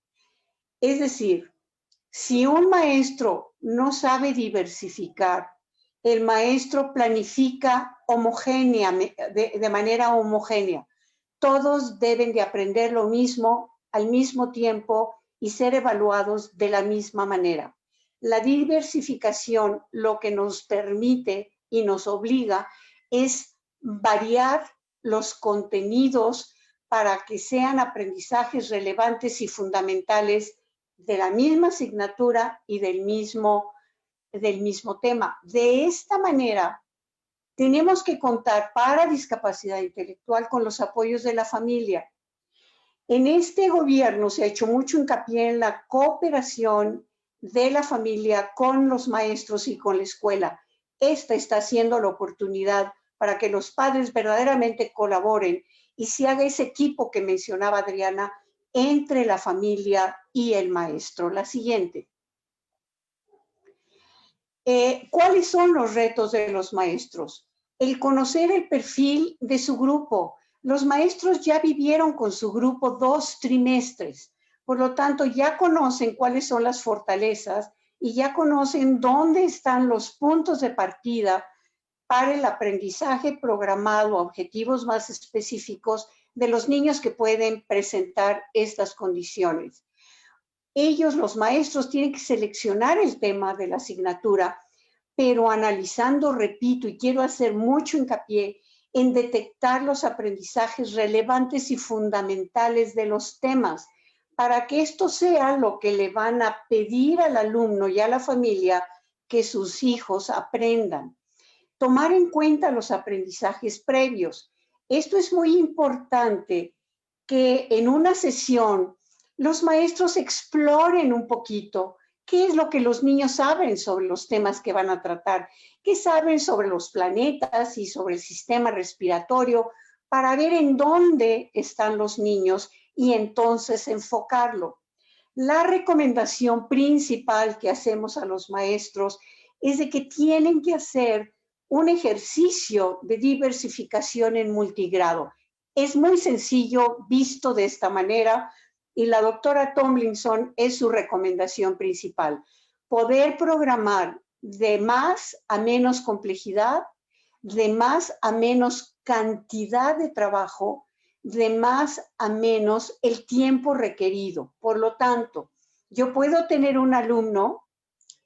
Es decir, si un maestro no sabe diversificar, el maestro planifica de manera homogénea. Todos deben de aprender lo mismo al mismo tiempo y ser evaluados de la misma manera. La diversificación lo que nos permite y nos obliga es variar los contenidos para que sean aprendizajes relevantes y fundamentales de la misma asignatura y del mismo tema. De esta manera, tenemos que contar para discapacidad intelectual con los apoyos de la familia. En este gobierno se ha hecho mucho hincapié en la cooperación de la familia con los maestros y con la escuela. Esta está siendo la oportunidad para que los padres verdaderamente colaboren y se haga ese equipo que mencionaba Adriana entre la familia y el maestro. La siguiente. ¿Cuáles son los retos de los maestros? El conocer el perfil de su grupo. Los maestros ya vivieron con su grupo 2 trimestres, por lo tanto ya conocen cuáles son las fortalezas y ya conocen dónde están los puntos de partida para el aprendizaje programado a objetivos más específicos de los niños que pueden presentar estas condiciones. Ellos, los maestros, tienen que seleccionar el tema de la asignatura, pero analizando, repito, y quiero hacer mucho hincapié en detectar los aprendizajes relevantes y fundamentales de los temas, para que esto sea lo que le van a pedir al alumno y a la familia que sus hijos aprendan. Tomar en cuenta los aprendizajes previos. Esto es muy importante, que en una sesión los maestros exploren un poquito qué es lo que los niños saben sobre los temas que van a tratar, qué saben sobre los planetas y sobre el sistema respiratorio, para ver en dónde están los niños y entonces enfocarlo. La recomendación principal que hacemos a los maestros es de que tienen que hacer un ejercicio de diversificación en multigrado. Es muy sencillo visto de esta manera y la doctora Tomlinson es su recomendación principal. poder programar de más a menos complejidad, de más a menos cantidad de trabajo, de más a menos el tiempo requerido. Por lo tanto, yo puedo tener un alumno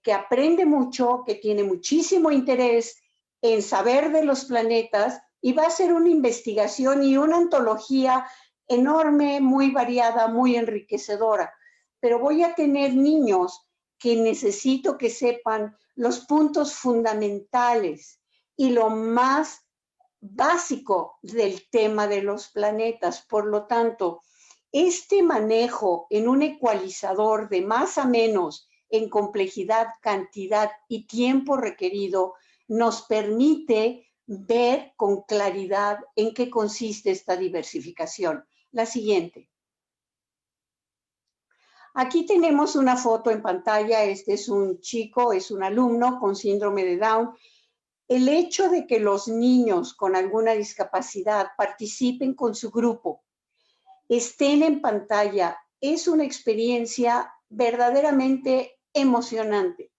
que aprende mucho, que tiene muchísimo interés en saber de los planetas y va a hacer una investigación y una antología enorme, muy variada, muy enriquecedora. Pero voy a tener niños que necesito que sepan los puntos fundamentales y lo más básico del tema de los planetas. Por lo tanto, este manejo en un ecualizador de más a menos en complejidad, cantidad y tiempo requerido nos permite ver con claridad en qué consiste esta diversificación. La siguiente. Aquí tenemos una foto en pantalla. Este es un chico, es un alumno con síndrome de Down. El hecho de que los niños con alguna discapacidad participen con su grupo, estén en pantalla, es una experiencia verdaderamente emocionante.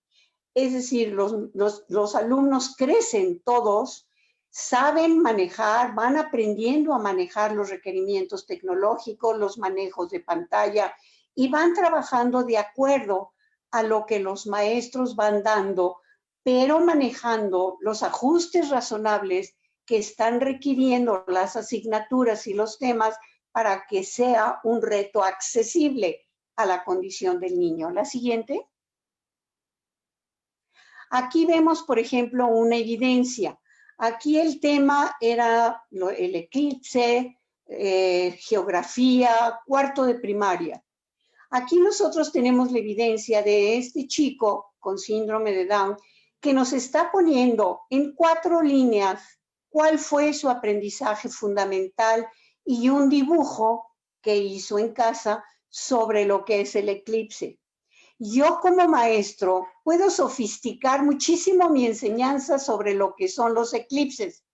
Es decir, los alumnos crecen todos, saben manejar, van aprendiendo a manejar los requerimientos tecnológicos, los manejos de pantalla y van trabajando de acuerdo a lo que los maestros van dando, pero manejando los ajustes razonables que están requiriendo las asignaturas y los temas para que sea un reto accesible a la condición del niño. La siguiente. Aquí vemos, por ejemplo, una evidencia. Aquí el tema era el eclipse, geografía, cuarto de primaria. Aquí nosotros tenemos la evidencia de este chico con síndrome de Down que nos está poniendo en 4 líneas cuál fue su aprendizaje fundamental y un dibujo que hizo en casa sobre lo que es el eclipse. Yo como maestro puedo sofisticar muchísimo mi enseñanza sobre lo que son los eclipses,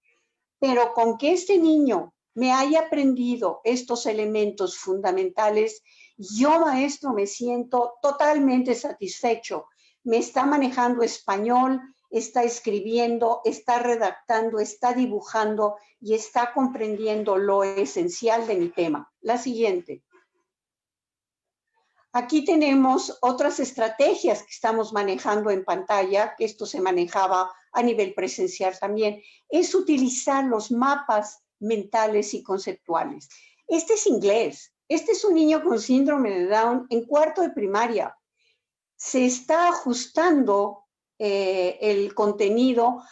pero con que este niño me haya aprendido estos elementos fundamentales, yo maestro me siento totalmente satisfecho. Me está manejando español, está escribiendo, está redactando, está dibujando y está comprendiendo lo esencial de mi tema. La siguiente. Aquí tenemos otras estrategias que estamos manejando en pantalla, que esto se manejaba a nivel presencial también, es utilizar los mapas mentales y conceptuales. Este es inglés. Este es un niño con síndrome de Down en cuarto de primaria. Se está ajustando el contenido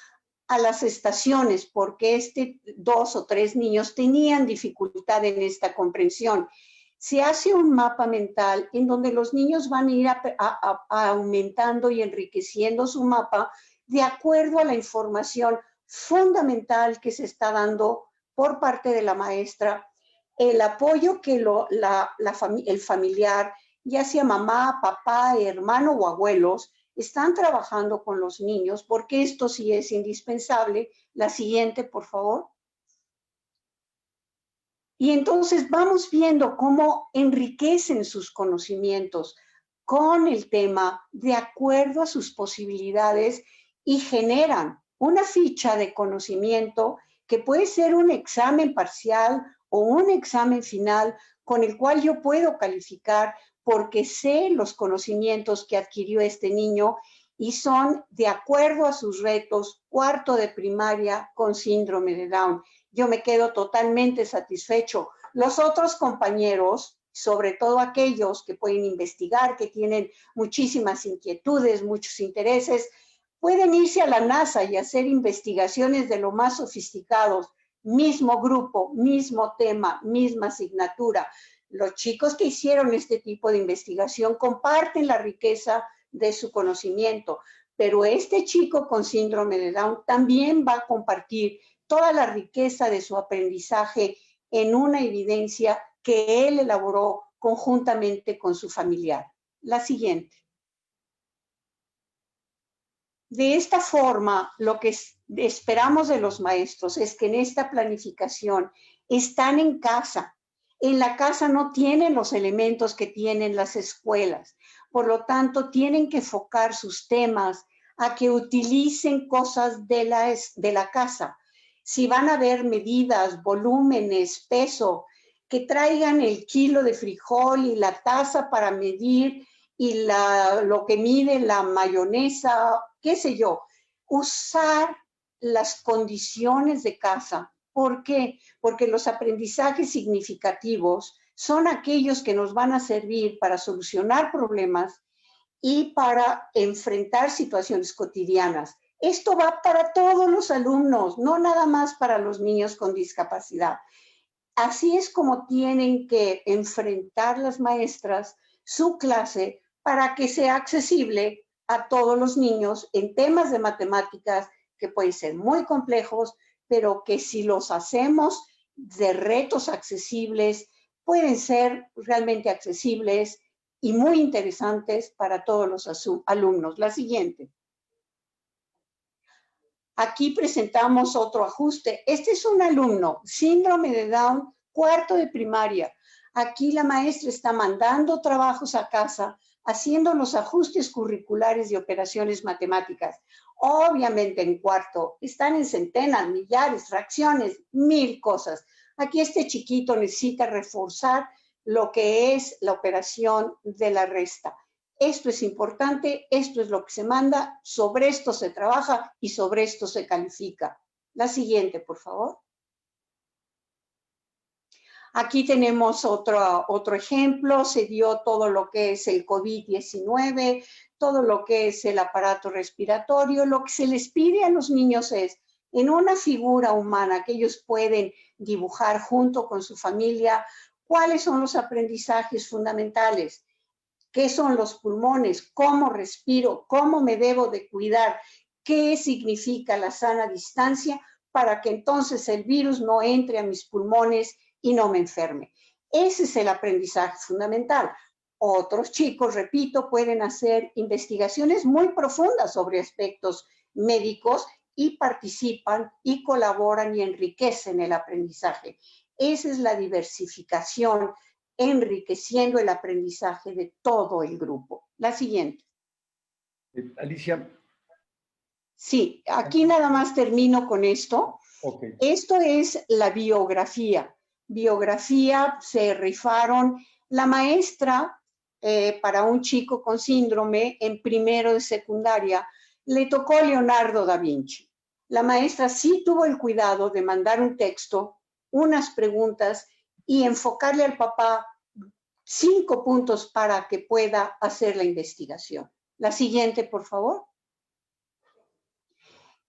a las estaciones porque 2 o 3 niños tenían dificultad en esta comprensión. Se hace un mapa mental en donde los niños van a ir aumentando y enriqueciendo su mapa de acuerdo a la información fundamental que se está dando por parte de la maestra, el apoyo que el familiar, ya sea mamá, papá, hermano o abuelos, están trabajando con los niños, porque esto sí es indispensable. La siguiente, por favor. Y entonces vamos viendo cómo enriquecen sus conocimientos con el tema de acuerdo a sus posibilidades y generan una ficha de conocimiento que puede ser un examen parcial o un examen final con el cual yo puedo calificar porque sé los conocimientos que adquirió este niño y son de acuerdo a sus retos, cuarto de primaria con síndrome de Down. Yo me quedo totalmente satisfecho. Los otros compañeros, sobre todo aquellos que pueden investigar, que tienen muchísimas inquietudes, muchos intereses, pueden irse a la NASA y hacer investigaciones de lo más sofisticados, mismo grupo, mismo tema, misma asignatura. Los chicos que hicieron este tipo de investigación comparten la riqueza de su conocimiento, pero este chico con síndrome de Down también va a compartir toda la riqueza de su aprendizaje en una evidencia que él elaboró conjuntamente con su familiar. La siguiente. De esta forma, lo que esperamos de los maestros es que en esta planificación están en casa. En la casa no tienen los elementos que tienen las escuelas. Por lo tanto, tienen que enfocar sus temas a que utilicen cosas de la casa. Si van a ver medidas, volúmenes, peso, que traigan el kilo de frijol y la taza para medir y lo que mide la mayonesa, qué sé yo. Usar las condiciones de casa. ¿Por qué? Porque los aprendizajes significativos son aquellos que nos van a servir para solucionar problemas y para enfrentar situaciones cotidianas. Esto va para todos los alumnos, no nada más para los niños con discapacidad. Así es como tienen que enfrentar las maestras su clase para que sea accesible a todos los niños en temas de matemáticas que pueden ser muy complejos, pero que si los hacemos de retos accesibles, pueden ser realmente accesibles y muy interesantes para todos los alumnos. La siguiente. Aquí presentamos otro ajuste. Este es un alumno, síndrome de Down, cuarto de primaria. Aquí la maestra está mandando trabajos a casa, haciendo los ajustes curriculares de operaciones matemáticas. Obviamente en cuarto están en centenas, millares, fracciones, 1000 cosas. Aquí este chiquito necesita reforzar lo que es la operación de la resta. Esto es importante, esto es lo que se manda, sobre esto se trabaja y sobre esto se califica. La siguiente, por favor. Aquí tenemos otro ejemplo, se dio todo lo que es el COVID-19, todo lo que es el aparato respiratorio. Lo que se les pide a los niños es, en una figura humana que ellos pueden dibujar junto con su familia, cuáles son los aprendizajes fundamentales. ¿Qué son los pulmones? ¿Cómo respiro? ¿Cómo me debo de cuidar? ¿Qué significa la sana distancia para que entonces el virus no entre a mis pulmones y no me enferme? Ese es el aprendizaje fundamental. Otros chicos, repito, pueden hacer investigaciones muy profundas sobre aspectos médicos y participan y colaboran y enriquecen el aprendizaje. Esa es la diversificación, enriqueciendo el aprendizaje de todo el grupo. La siguiente. Alicia. Sí, aquí nada más termino con esto. Okay. Esto es la biografía. Biografía, se rifaron. La maestra, para un chico con síndrome en primero de secundaria, le tocó Leonardo da Vinci. La maestra sí tuvo el cuidado de mandar un texto, unas preguntas y enfocarle al papá 5 puntos para que pueda hacer la investigación. La siguiente, por favor.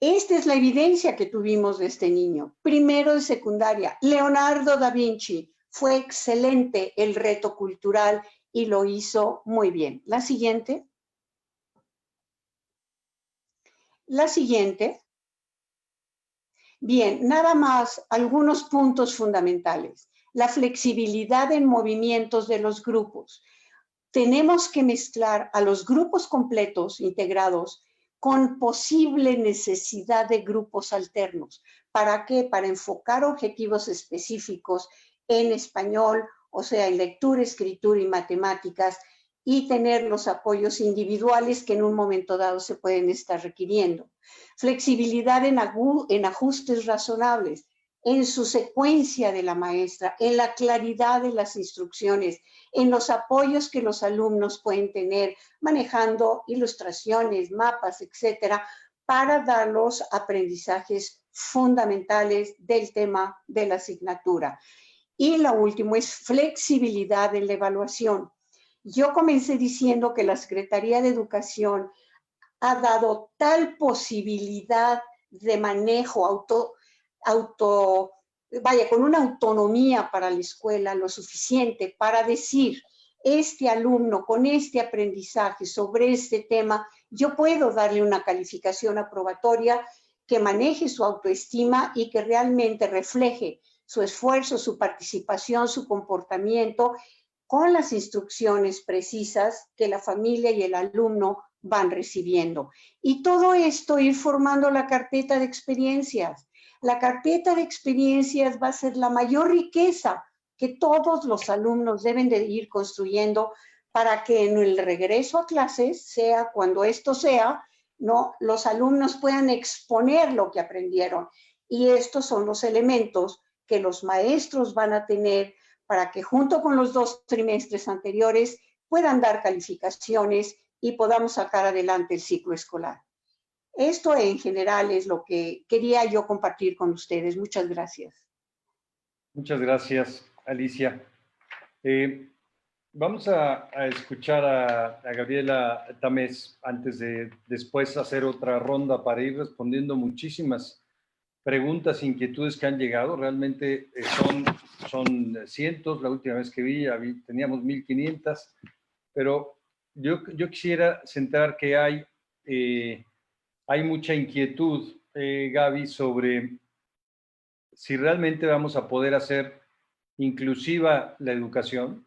Esta es la evidencia que tuvimos de este niño. Primero de secundaria, Leonardo da Vinci. Fue excelente el reto cultural y lo hizo muy bien. La siguiente. La siguiente. Bien, nada más algunos puntos fundamentales. La flexibilidad en movimientos de los grupos. Tenemos que mezclar a los grupos completos integrados con posible necesidad de grupos alternos. ¿Para qué? Para enfocar objetivos específicos en español, o sea, en lectura, escritura y matemáticas, y tener los apoyos individuales que en un momento dado se pueden estar requiriendo. Flexibilidad en ajustes razonables, en su secuencia de la maestra, en la claridad de las instrucciones, en los apoyos que los alumnos pueden tener, manejando ilustraciones, mapas, etcétera, para dar los aprendizajes fundamentales del tema de la asignatura. Y lo último es flexibilidad en la evaluación. Yo comencé diciendo que la Secretaría de Educación ha dado tal posibilidad de manejo con una autonomía para la escuela lo suficiente para decir, este alumno con este aprendizaje sobre este tema, yo puedo darle una calificación aprobatoria que maneje su autoestima y que realmente refleje su esfuerzo, su participación, su comportamiento, con las instrucciones precisas que la familia y el alumno van recibiendo. Y todo esto ir formando la carpeta de experiencias. La carpeta de experiencias va a ser la mayor riqueza que todos los alumnos deben de ir construyendo para que en el regreso a clases, sea cuando esto sea, ¿no?, los alumnos puedan exponer lo que aprendieron. Y estos son los elementos que los maestros van a tener para que junto con los 2 trimestres anteriores puedan dar calificaciones y podamos sacar adelante el ciclo escolar. Esto en general es lo que quería yo compartir con ustedes. Muchas gracias. Muchas gracias, Alicia. Vamos a escuchar a Gabriela Tamés antes de después hacer otra ronda para ir respondiendo muchísimas preguntas, inquietudes que han llegado. Realmente son cientos. La última vez que vi teníamos 1,500, pero yo quisiera centrar que hay mucha inquietud, Gaby, sobre si realmente vamos a poder hacer inclusiva la educación,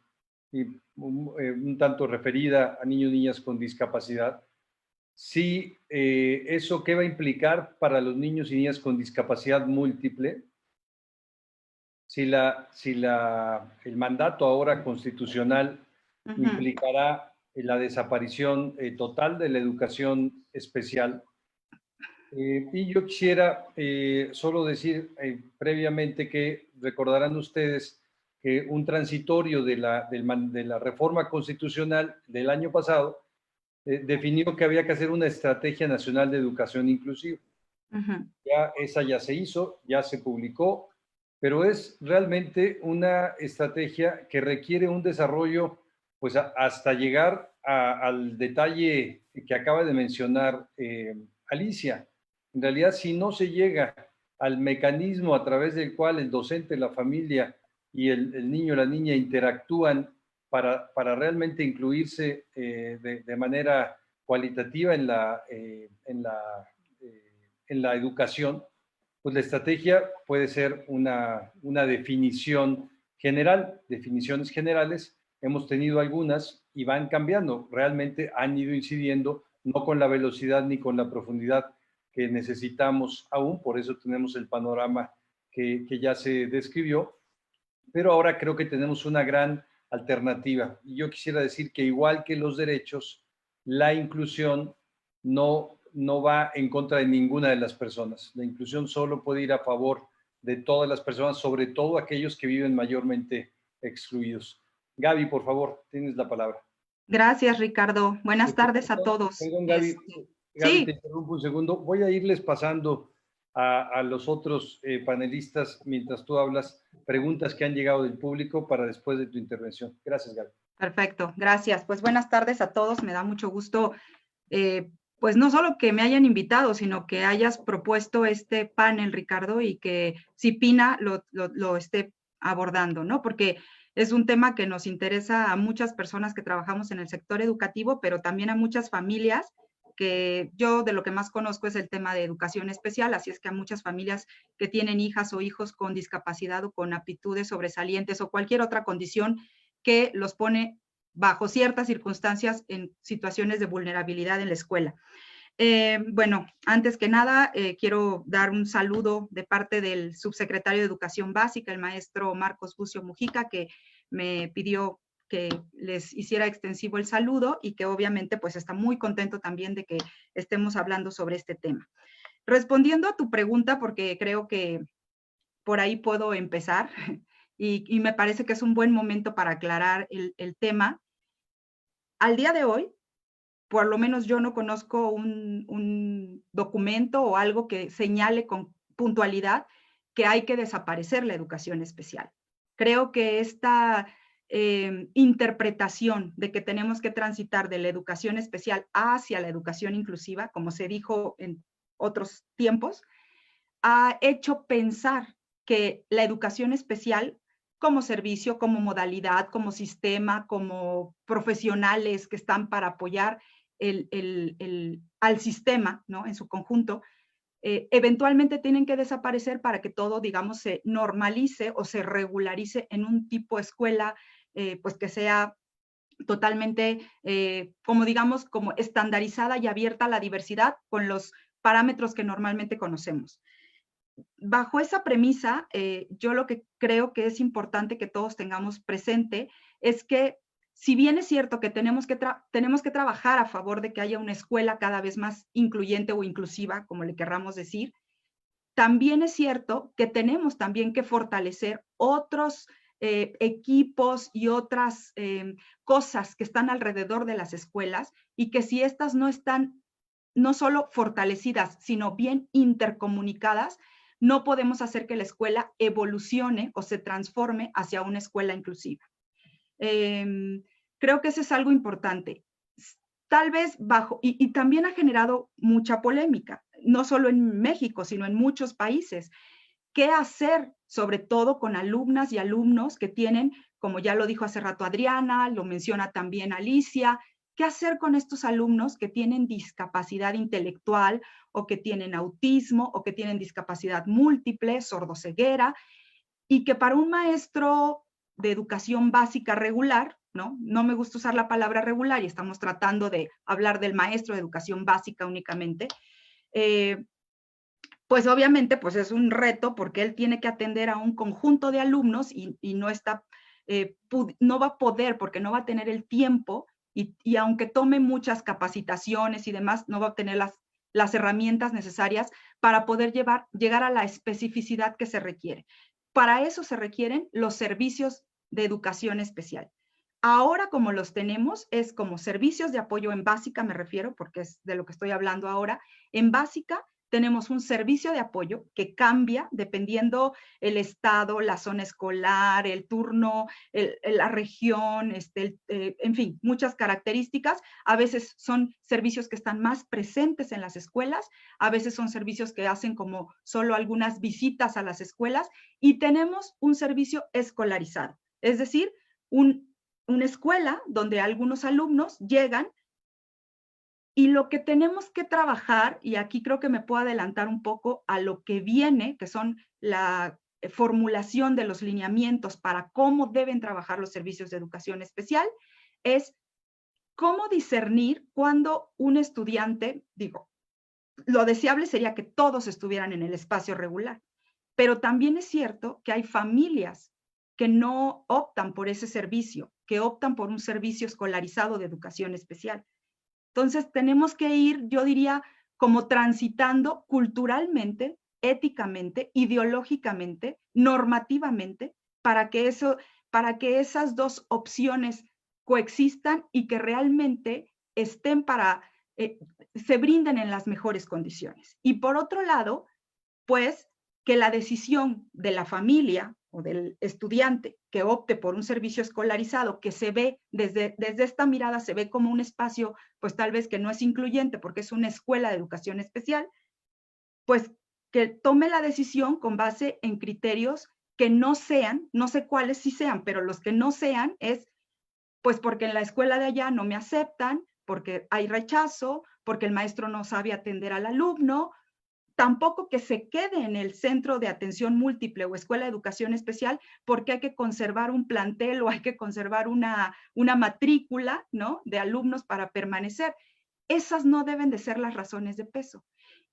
y un tanto referida a niños y niñas con discapacidad. Sí, ¿eso qué va a implicar para los niños y niñas con discapacidad múltiple? Si el mandato ahora constitucional implicará la desaparición total de la educación especial. Y yo quisiera solo decir previamente que recordarán ustedes que un transitorio de la reforma constitucional del año pasado definió que había que hacer una estrategia nacional de educación inclusiva. Esa ya se hizo, ya se publicó, pero es realmente una estrategia que requiere un desarrollo, pues hasta llegar al detalle que acaba de mencionar Alicia. En realidad, si no se llega al mecanismo a través del cual el docente, la familia y el niño o la niña interactúan para realmente incluirse de manera cualitativa en la educación, pues la estrategia puede ser una definición general, definiciones generales. Hemos tenido algunas y van cambiando, realmente han ido incidiendo, no con la velocidad ni con la profundidad que necesitamos aún, por eso tenemos el panorama que ya se describió, pero ahora creo que tenemos una gran alternativa. Y yo quisiera decir que igual que los derechos, la inclusión no va en contra de ninguna de las personas. La inclusión solo puede ir a favor de todas las personas, sobre todo aquellos que viven mayormente excluidos. Gaby, por favor, tienes la palabra. Gracias, Ricardo. Buenas tardes a todos. Perdón, Gaby, sí. Te interrumpo un segundo. Voy a irles pasando a los otros panelistas, mientras tú hablas, preguntas que han llegado del público para después de tu intervención. Gracias, Gaby. Perfecto, gracias. Pues buenas tardes a todos. Me da mucho gusto, pues no solo que me hayan invitado, sino que hayas propuesto este panel, Ricardo, y que CIPINA lo esté abordando, ¿no? Porque es un tema que nos interesa a muchas personas que trabajamos en el sector educativo, pero también a muchas familias, que yo de lo que más conozco es el tema de educación especial, así es que a muchas familias que tienen hijas o hijos con discapacidad o con aptitudes sobresalientes o cualquier otra condición que los pone bajo ciertas circunstancias en situaciones de vulnerabilidad en la escuela. Bueno, antes que nada, quiero dar un saludo de parte del subsecretario de Educación Básica, el maestro Marcos Bucio Mujica, que me pidió que les hiciera extensivo el saludo y que obviamente pues está muy contento también de que estemos hablando sobre este tema. Respondiendo a tu pregunta, porque creo que por ahí puedo empezar y me parece que es un buen momento para aclarar el tema. Al día de hoy, por lo menos yo no conozco un documento o algo que señale con puntualidad que hay que desaparecer la educación especial. Creo que esta interpretación de que tenemos que transitar de la educación especial hacia la educación inclusiva, como se dijo en otros tiempos, ha hecho pensar que la educación especial como servicio, como modalidad, como sistema, como profesionales que están para apoyar al sistema, ¿no?, en su conjunto, eventualmente tienen que desaparecer para que todo, digamos, se normalice o se regularice en un tipo de escuela, pues que sea totalmente, como digamos, como estandarizada y abierta a la diversidad con los parámetros que normalmente conocemos. Bajo esa premisa, yo lo que creo que es importante que todos tengamos presente es que si bien es cierto que tenemos que trabajar a favor de que haya una escuela cada vez más incluyente o inclusiva, como le querramos decir, también es cierto que tenemos también que fortalecer otros equipos y otras cosas que están alrededor de las escuelas, y que si estas no están no solo fortalecidas, sino bien intercomunicadas, no podemos hacer que la escuela evolucione o se transforme hacia una escuela inclusiva. Creo que eso es algo importante. Tal vez y también ha generado mucha polémica, no solo en México, sino en muchos países. ¿Qué hacer, sobre todo con alumnas y alumnos que tienen, como ya lo dijo hace rato Adriana, lo menciona también Alicia, qué hacer con estos alumnos que tienen discapacidad intelectual o que tienen autismo o que tienen discapacidad múltiple, sordoceguera, y que para un maestro de educación básica regular, no me gusta usar la palabra regular y estamos tratando de hablar del maestro de educación básica únicamente, pues obviamente pues es un reto porque él tiene que atender a un conjunto de alumnos y no va a poder, porque no va a tener el tiempo y aunque tome muchas capacitaciones y demás, no va a obtener las herramientas necesarias para poder llegar a la especificidad que se requiere. Para eso se requieren los servicios de educación especial. Ahora, como los tenemos, es como servicios de apoyo en básica, me refiero, porque es de lo que estoy hablando ahora. En básica tenemos un servicio de apoyo que cambia dependiendo el estado, la zona escolar, el turno, la región, en fin, muchas características. A veces son servicios que están más presentes en las escuelas, a veces son servicios que hacen como solo algunas visitas a las escuelas, y tenemos un servicio escolarizado, es decir, una escuela donde algunos alumnos llegan y lo que tenemos que trabajar, y aquí creo que me puedo adelantar un poco a lo que viene, que son la formulación de los lineamientos para cómo deben trabajar los servicios de educación especial, es cómo discernir cuando un estudiante, lo deseable sería que todos estuvieran en el espacio regular, pero también es cierto que hay familias que no optan por ese servicio, que optan por un servicio escolarizado de educación especial. Entonces tenemos que ir, yo diría, como transitando culturalmente, éticamente, ideológicamente, normativamente, para que esas dos opciones coexistan y que realmente estén se brinden en las mejores condiciones. Y por otro lado, pues, que la decisión de la familia o del estudiante que opte por un servicio escolarizado, que se ve desde esta mirada, se ve como un espacio, pues tal vez que no es incluyente porque es una escuela de educación especial, pues que tome la decisión con base en criterios que no sean, no sé cuáles sí sean, pero los que no sean es, pues porque en la escuela de allá no me aceptan, porque hay rechazo, porque el maestro no sabe atender al alumno. Tampoco que se quede en el centro de atención múltiple o escuela de educación especial porque hay que conservar un plantel o hay que conservar una matrícula, ¿no?, de alumnos para permanecer. Esas no deben de ser las razones de peso.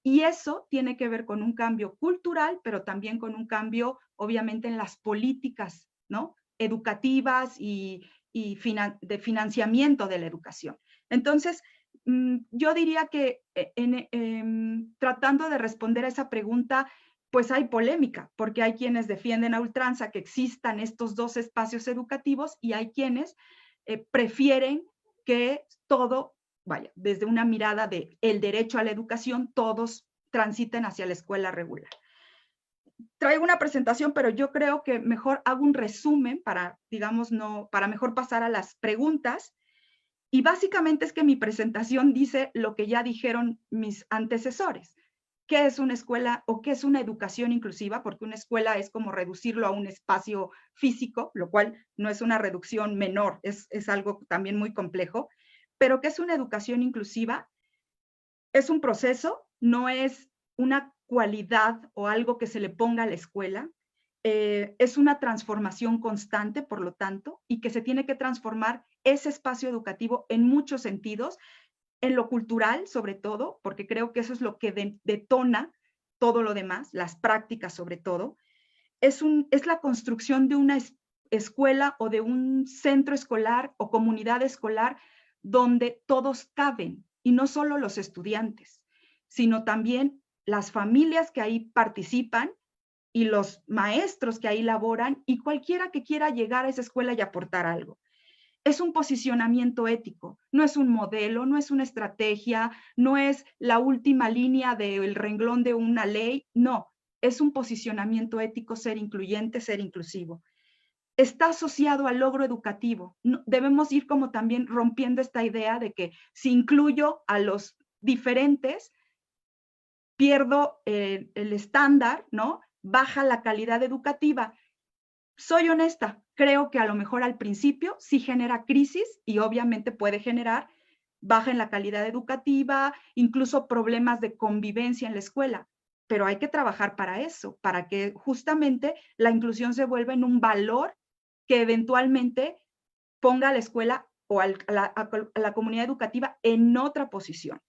Y eso tiene que ver con un cambio cultural, pero también con un cambio, obviamente, en las políticas, ¿no?, educativas y de financiamiento de la educación. Entonces, yo diría que tratando de responder a esa pregunta, pues hay polémica, porque hay quienes defienden a ultranza que existan estos dos espacios educativos y hay quienes prefieren que todo, vaya, desde una mirada de el derecho a la educación, todos transiten hacia la escuela regular. Traigo una presentación, pero yo creo que mejor hago un resumen para, digamos, para mejor pasar a las preguntas. Y básicamente es que mi presentación dice lo que ya dijeron mis antecesores. ¿Qué es una escuela o qué es una educación inclusiva? Porque una escuela es como reducirlo a un espacio físico, lo cual no es una reducción menor, es algo también muy complejo. Pero ¿qué es una educación inclusiva? Es un proceso, no es una cualidad o algo que se le ponga a la escuela. Es una transformación constante, por lo tanto, y que se tiene que transformar ese espacio educativo en muchos sentidos, en lo cultural sobre todo, porque creo que eso es lo que detona todo lo demás, las prácticas sobre todo. Es la construcción de una escuela o de un centro escolar o comunidad escolar donde todos caben, y no solo los estudiantes, sino también las familias que ahí participan y los maestros que ahí laboran y cualquiera que quiera llegar a esa escuela y aportar algo. Es un posicionamiento ético, no es un modelo, no es una estrategia, no es la última línea del renglón de una ley, no, es un posicionamiento ético ser incluyente, ser inclusivo. Está asociado al logro educativo. Debemos ir como también rompiendo esta idea de que si incluyo a los diferentes, pierdo el estándar, ¿no? Baja la calidad educativa. Soy honesta, creo que a lo mejor al principio sí genera crisis y obviamente puede generar baja en la calidad educativa, incluso problemas de convivencia en la escuela, pero hay que trabajar para eso, para que justamente la inclusión se vuelva en un valor que eventualmente ponga a la escuela o a la comunidad educativa en otra posición.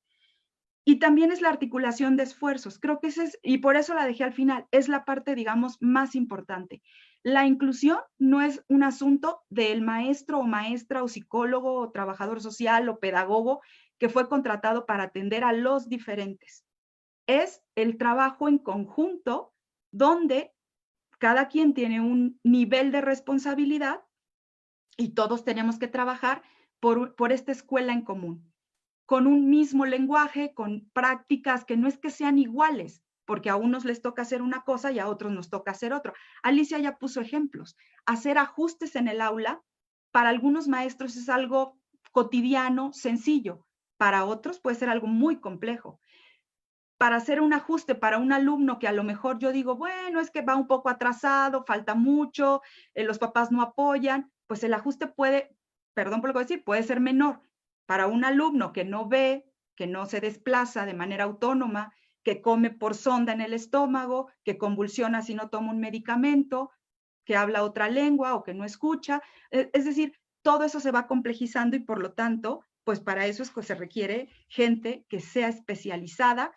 Y también es la articulación de esfuerzos. Creo que ese es, y por eso la dejé al final, es la parte, digamos, más importante. La inclusión no es un asunto del maestro o maestra o psicólogo o trabajador social o pedagogo que fue contratado para atender a los diferentes. Es el trabajo en conjunto donde cada quien tiene un nivel de responsabilidad y todos tenemos que trabajar por esta escuela en común, con un mismo lenguaje, con prácticas que no es que sean iguales, porque a unos les toca hacer una cosa y a otros nos toca hacer otra. Alicia ya puso ejemplos. Hacer ajustes en el aula, para algunos maestros es algo cotidiano, sencillo. Para otros puede ser algo muy complejo. Para hacer un ajuste para un alumno que a lo mejor yo digo, bueno, es que va un poco atrasado, falta mucho, los papás no apoyan, pues el ajuste puede, perdón por lo que voy a decir, puede ser menor. Para un alumno que no ve, que no se desplaza de manera autónoma, que come por sonda en el estómago, que convulsiona si no toma un medicamento, que habla otra lengua o que no escucha. Es decir, todo eso se va complejizando y por lo tanto, pues para eso es que se requiere gente que sea especializada,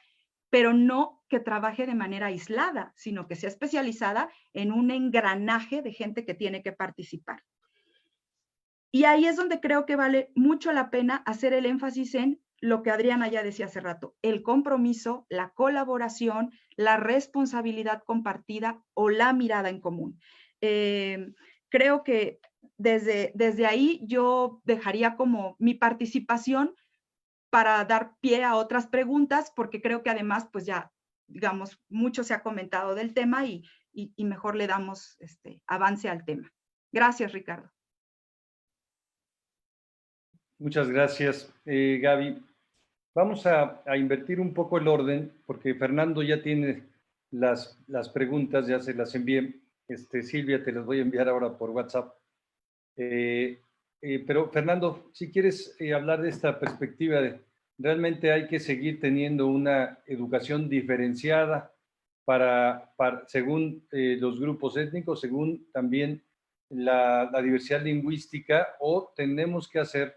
pero no que trabaje de manera aislada, sino que sea especializada en un engranaje de gente que tiene que participar. Y ahí es donde creo que vale mucho la pena hacer el énfasis en lo que Adriana ya decía hace rato, el compromiso, la colaboración, la responsabilidad compartida o la mirada en común. Creo que desde ahí yo dejaría como mi participación para dar pie a otras preguntas, porque creo que además, pues ya, digamos, mucho se ha comentado del tema y mejor le damos avance al tema. Gracias, Ricardo. Muchas gracias, Gaby. Vamos a invertir un poco el orden, porque Fernando ya tiene las preguntas, ya se las envié. Silvia, te las voy a enviar ahora por WhatsApp. Pero Fernando, si quieres hablar de esta perspectiva de realmente hay que seguir teniendo una educación diferenciada según los grupos étnicos, según también la diversidad lingüística, o tenemos que hacer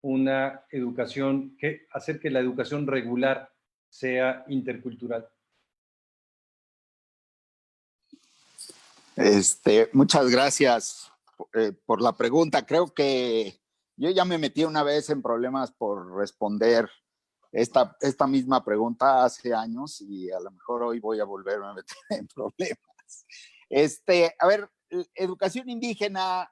una educación, hacer que la educación regular sea intercultural. Muchas gracias por la pregunta. Creo que yo ya me metí una vez en problemas por responder esta misma pregunta hace años y a lo mejor hoy voy a volverme a meter en problemas. A ver, educación indígena,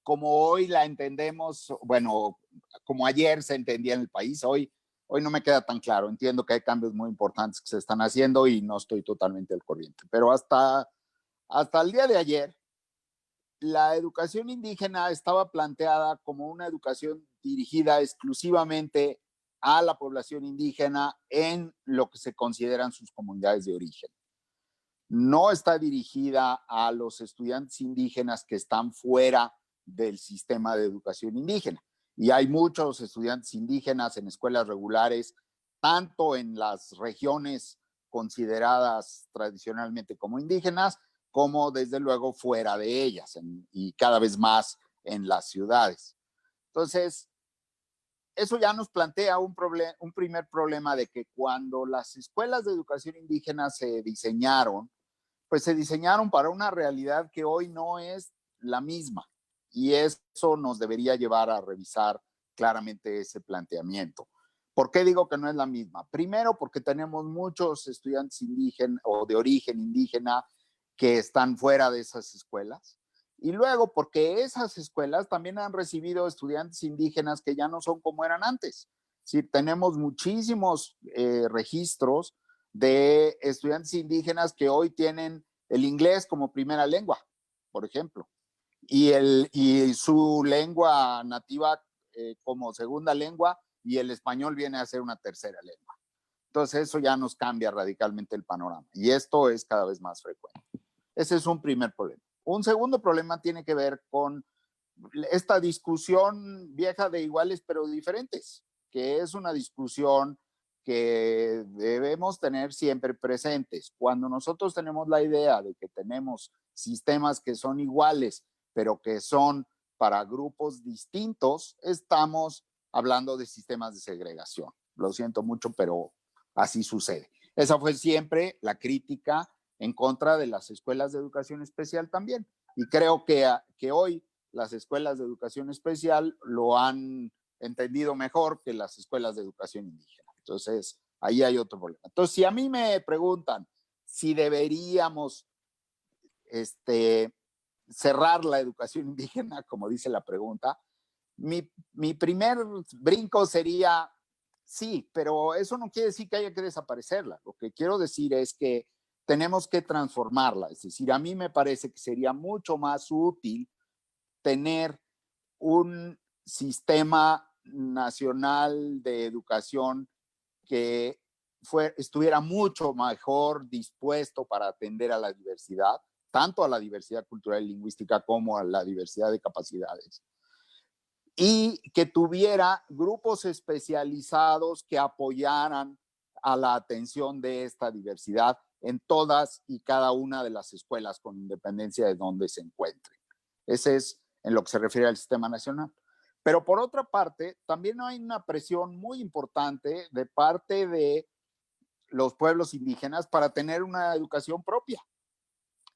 como hoy la entendemos, bueno, como ayer se entendía en el país, hoy no me queda tan claro. Entiendo que hay cambios muy importantes que se están haciendo y no estoy totalmente al corriente, pero hasta el día de ayer, la educación indígena estaba planteada como una educación dirigida exclusivamente a la población indígena en lo que se consideran sus comunidades de origen. No está dirigida a los estudiantes indígenas que están fuera del sistema de educación indígena. Y hay muchos estudiantes indígenas en escuelas regulares, tanto en las regiones consideradas tradicionalmente como indígenas, como desde luego fuera de ellas y cada vez más en las ciudades. Entonces, eso ya nos plantea un primer problema de que cuando las escuelas de educación indígena se diseñaron, pues se diseñaron para una realidad que hoy no es la misma. Y eso nos debería llevar a revisar claramente ese planteamiento. ¿Por qué digo que no es la misma? Primero, porque tenemos muchos estudiantes indígenas o de origen indígena que están fuera de esas escuelas. Y luego, porque esas escuelas también han recibido estudiantes indígenas que ya no son como eran antes. Sí, tenemos muchísimos registros de estudiantes indígenas que hoy tienen el inglés como primera lengua, por ejemplo, y su lengua nativa como segunda lengua, y el español viene a ser una tercera lengua. Entonces eso ya nos cambia radicalmente el panorama, y esto es cada vez más frecuente. Ese es un primer problema. Un segundo problema tiene que ver con esta discusión vieja de iguales pero diferentes, que es una discusión que debemos tener siempre presentes. Cuando nosotros tenemos la idea de que tenemos sistemas que son iguales, pero que son para grupos distintos, estamos hablando de sistemas de segregación. Lo siento mucho, pero así sucede. Esa fue siempre la crítica en contra de las escuelas de educación especial también. Y creo que hoy las escuelas de educación especial lo han entendido mejor que las escuelas de educación indígena. Entonces, ahí hay otro problema. Entonces, si a mí me preguntan si deberíamos cerrar la educación indígena, como dice la pregunta, mi primer brinco sería sí, pero eso no quiere decir que haya que desaparecerla. Lo que quiero decir es que tenemos que transformarla. Es decir, a mí me parece que sería mucho más útil tener un sistema nacional de educación que estuviera mucho mejor dispuesto para atender a la diversidad, tanto a la diversidad cultural y lingüística como a la diversidad de capacidades, y que tuviera grupos especializados que apoyaran a la atención de esta diversidad en todas y cada una de las escuelas, con independencia de dónde se encuentren. Ese es en lo que se refiere al sistema nacional. Pero por otra parte, también hay una presión muy importante de parte de los pueblos indígenas para tener una educación propia.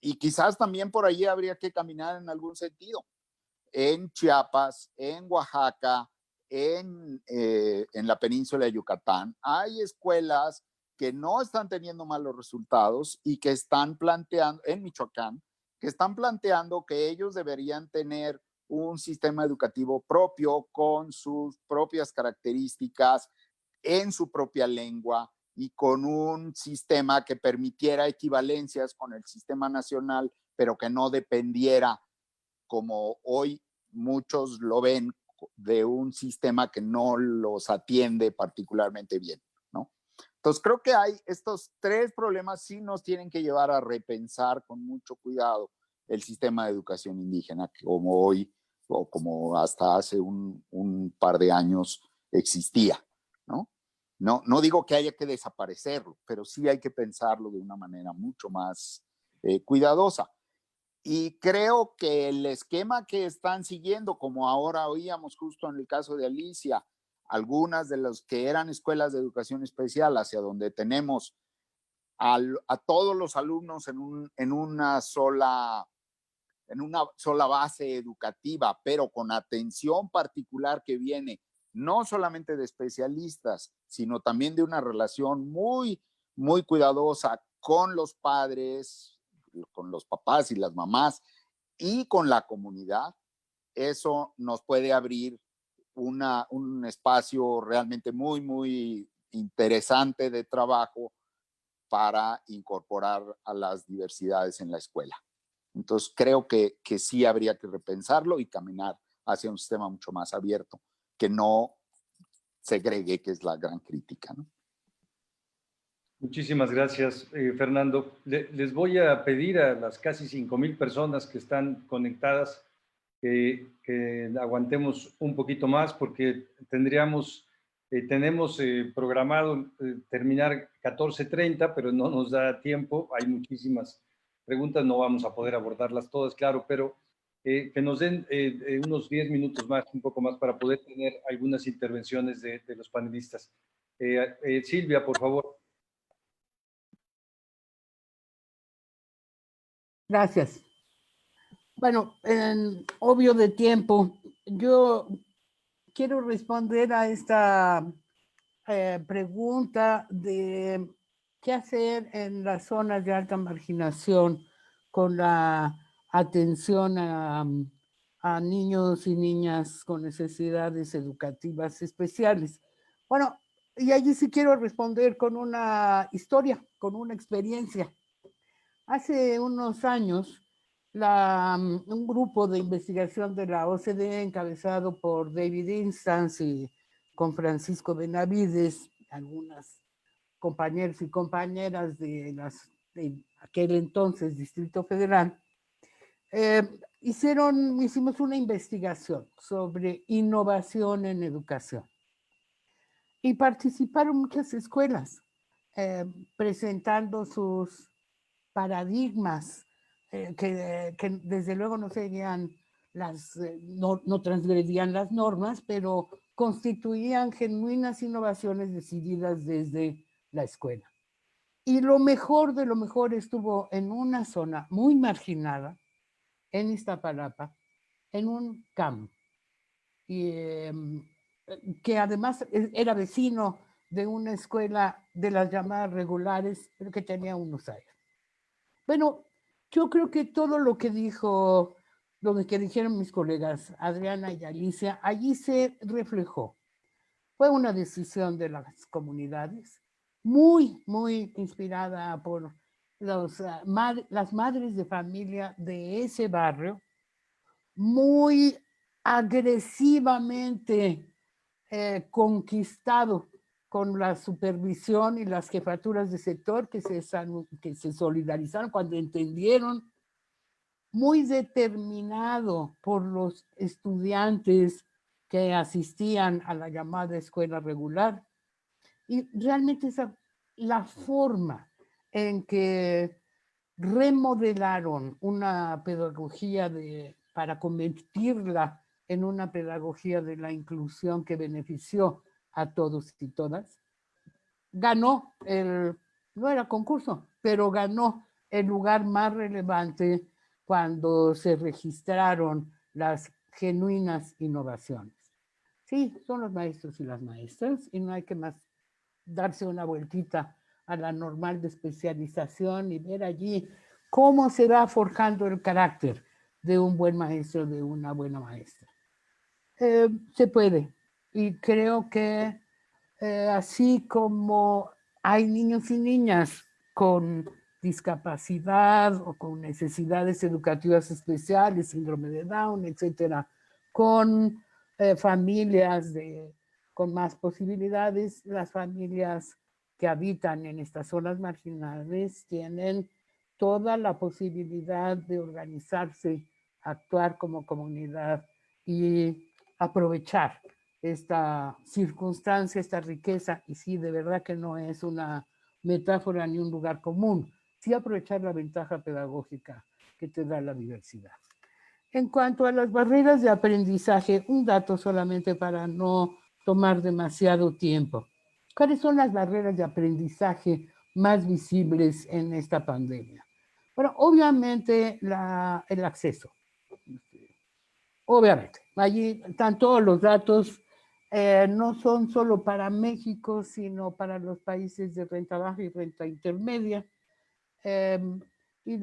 Y quizás también por allí habría que caminar en algún sentido. En Chiapas, en Oaxaca, en la península de Yucatán, hay escuelas que no están teniendo malos resultados y que están planteando, en Michoacán, que están planteando que ellos deberían tener un sistema educativo propio con sus propias características, en su propia lengua y con un sistema que permitiera equivalencias con el sistema nacional, pero que no dependiera, como hoy muchos lo ven, de un sistema que no los atiende particularmente bien, ¿no? Entonces creo que hay estos tres problemas sí nos tienen que llevar a repensar con mucho cuidado el sistema de educación indígena que como hoy o como hasta hace un par de años existía, ¿no? No digo que haya que desaparecerlo, pero sí hay que pensarlo de una manera mucho más cuidadosa. Y creo que el esquema que están siguiendo, como ahora oíamos justo en el caso de Alicia, algunas de las que eran escuelas de educación especial, hacia donde tenemos a todos los alumnos en una sola base educativa, pero con atención particular que viene no solamente de especialistas, sino también de una relación muy, muy cuidadosa con los padres, con los papás y las mamás y con la comunidad. Eso nos puede abrir un espacio realmente muy, muy interesante de trabajo para incorporar a las diversidades en la escuela. Entonces creo que sí habría que repensarlo y caminar hacia un sistema mucho más abierto, que no segregue, que es la gran crítica, ¿no? Muchísimas gracias, Fernando. Les voy a pedir a las casi 5,000 personas que están conectadas que aguantemos un poquito más porque tenemos programado terminar 14:30, pero no nos da tiempo. Hay muchísimas preguntas, no vamos a poder abordarlas todas, claro, pero que nos den unos 10 minutos más, un poco más, para poder tener algunas intervenciones de los panelistas. Silvia, por favor. Gracias. Bueno, obvio de tiempo, yo quiero responder a esta pregunta de qué hacer en las zonas de alta marginación con la atención a niños y niñas con necesidades educativas especiales. Bueno, y allí sí quiero responder con una historia, con una experiencia. Hace unos años, un grupo de investigación de la OCDE encabezado por David Instance y con Francisco Benavides, algunas compañeros y compañeras de aquel entonces Distrito Federal, hicimos una investigación sobre innovación en educación y participaron muchas escuelas presentando sus paradigmas que desde luego no serían no transgredían las normas, pero constituían genuinas innovaciones decididas desde la escuela. Y lo mejor de lo mejor estuvo en una zona muy marginada, en Iztapalapa, en un campo, y, que además era vecino de una escuela de las llamadas regulares, pero que tenía unos años. Bueno, yo creo que todo lo que dijeron mis colegas Adriana y Alicia, allí se reflejó. Fue una decisión de las comunidades, muy, muy inspirada por las madres de familia de ese barrio, muy agresivamente conquistado con la supervisión y las jefaturas de sector que se solidarizaron cuando entendieron, muy determinado por los estudiantes que asistían a la llamada escuela regular. Y realmente la forma en que remodelaron una pedagogía para convertirla en una pedagogía de la inclusión que benefició a todos y todas, ganó no era concurso, pero ganó el lugar más relevante cuando se registraron las genuinas innovaciones. Sí, son los maestros y las maestras, y no hay que más darse una vueltita a la normal de especialización y ver allí cómo se va forjando el carácter de un buen maestro, de una buena maestra. Se puede, y creo que así como hay niños y niñas con discapacidad o con necesidades educativas especiales, síndrome de Down, etcétera, con familias con más posibilidades, las familias que habitan en estas zonas marginales tienen toda la posibilidad de organizarse, actuar como comunidad y aprovechar esta circunstancia, esta riqueza, y sí, de verdad que no es una metáfora ni un lugar común, sí aprovechar la ventaja pedagógica que te da la diversidad. En cuanto a las barreras de aprendizaje, un dato solamente para no tomar demasiado tiempo. ¿Cuáles son las barreras de aprendizaje más visibles en esta pandemia? Bueno, obviamente el acceso. Obviamente, allí están todos los datos, no son solo para México, sino para los países de renta baja y renta intermedia. Y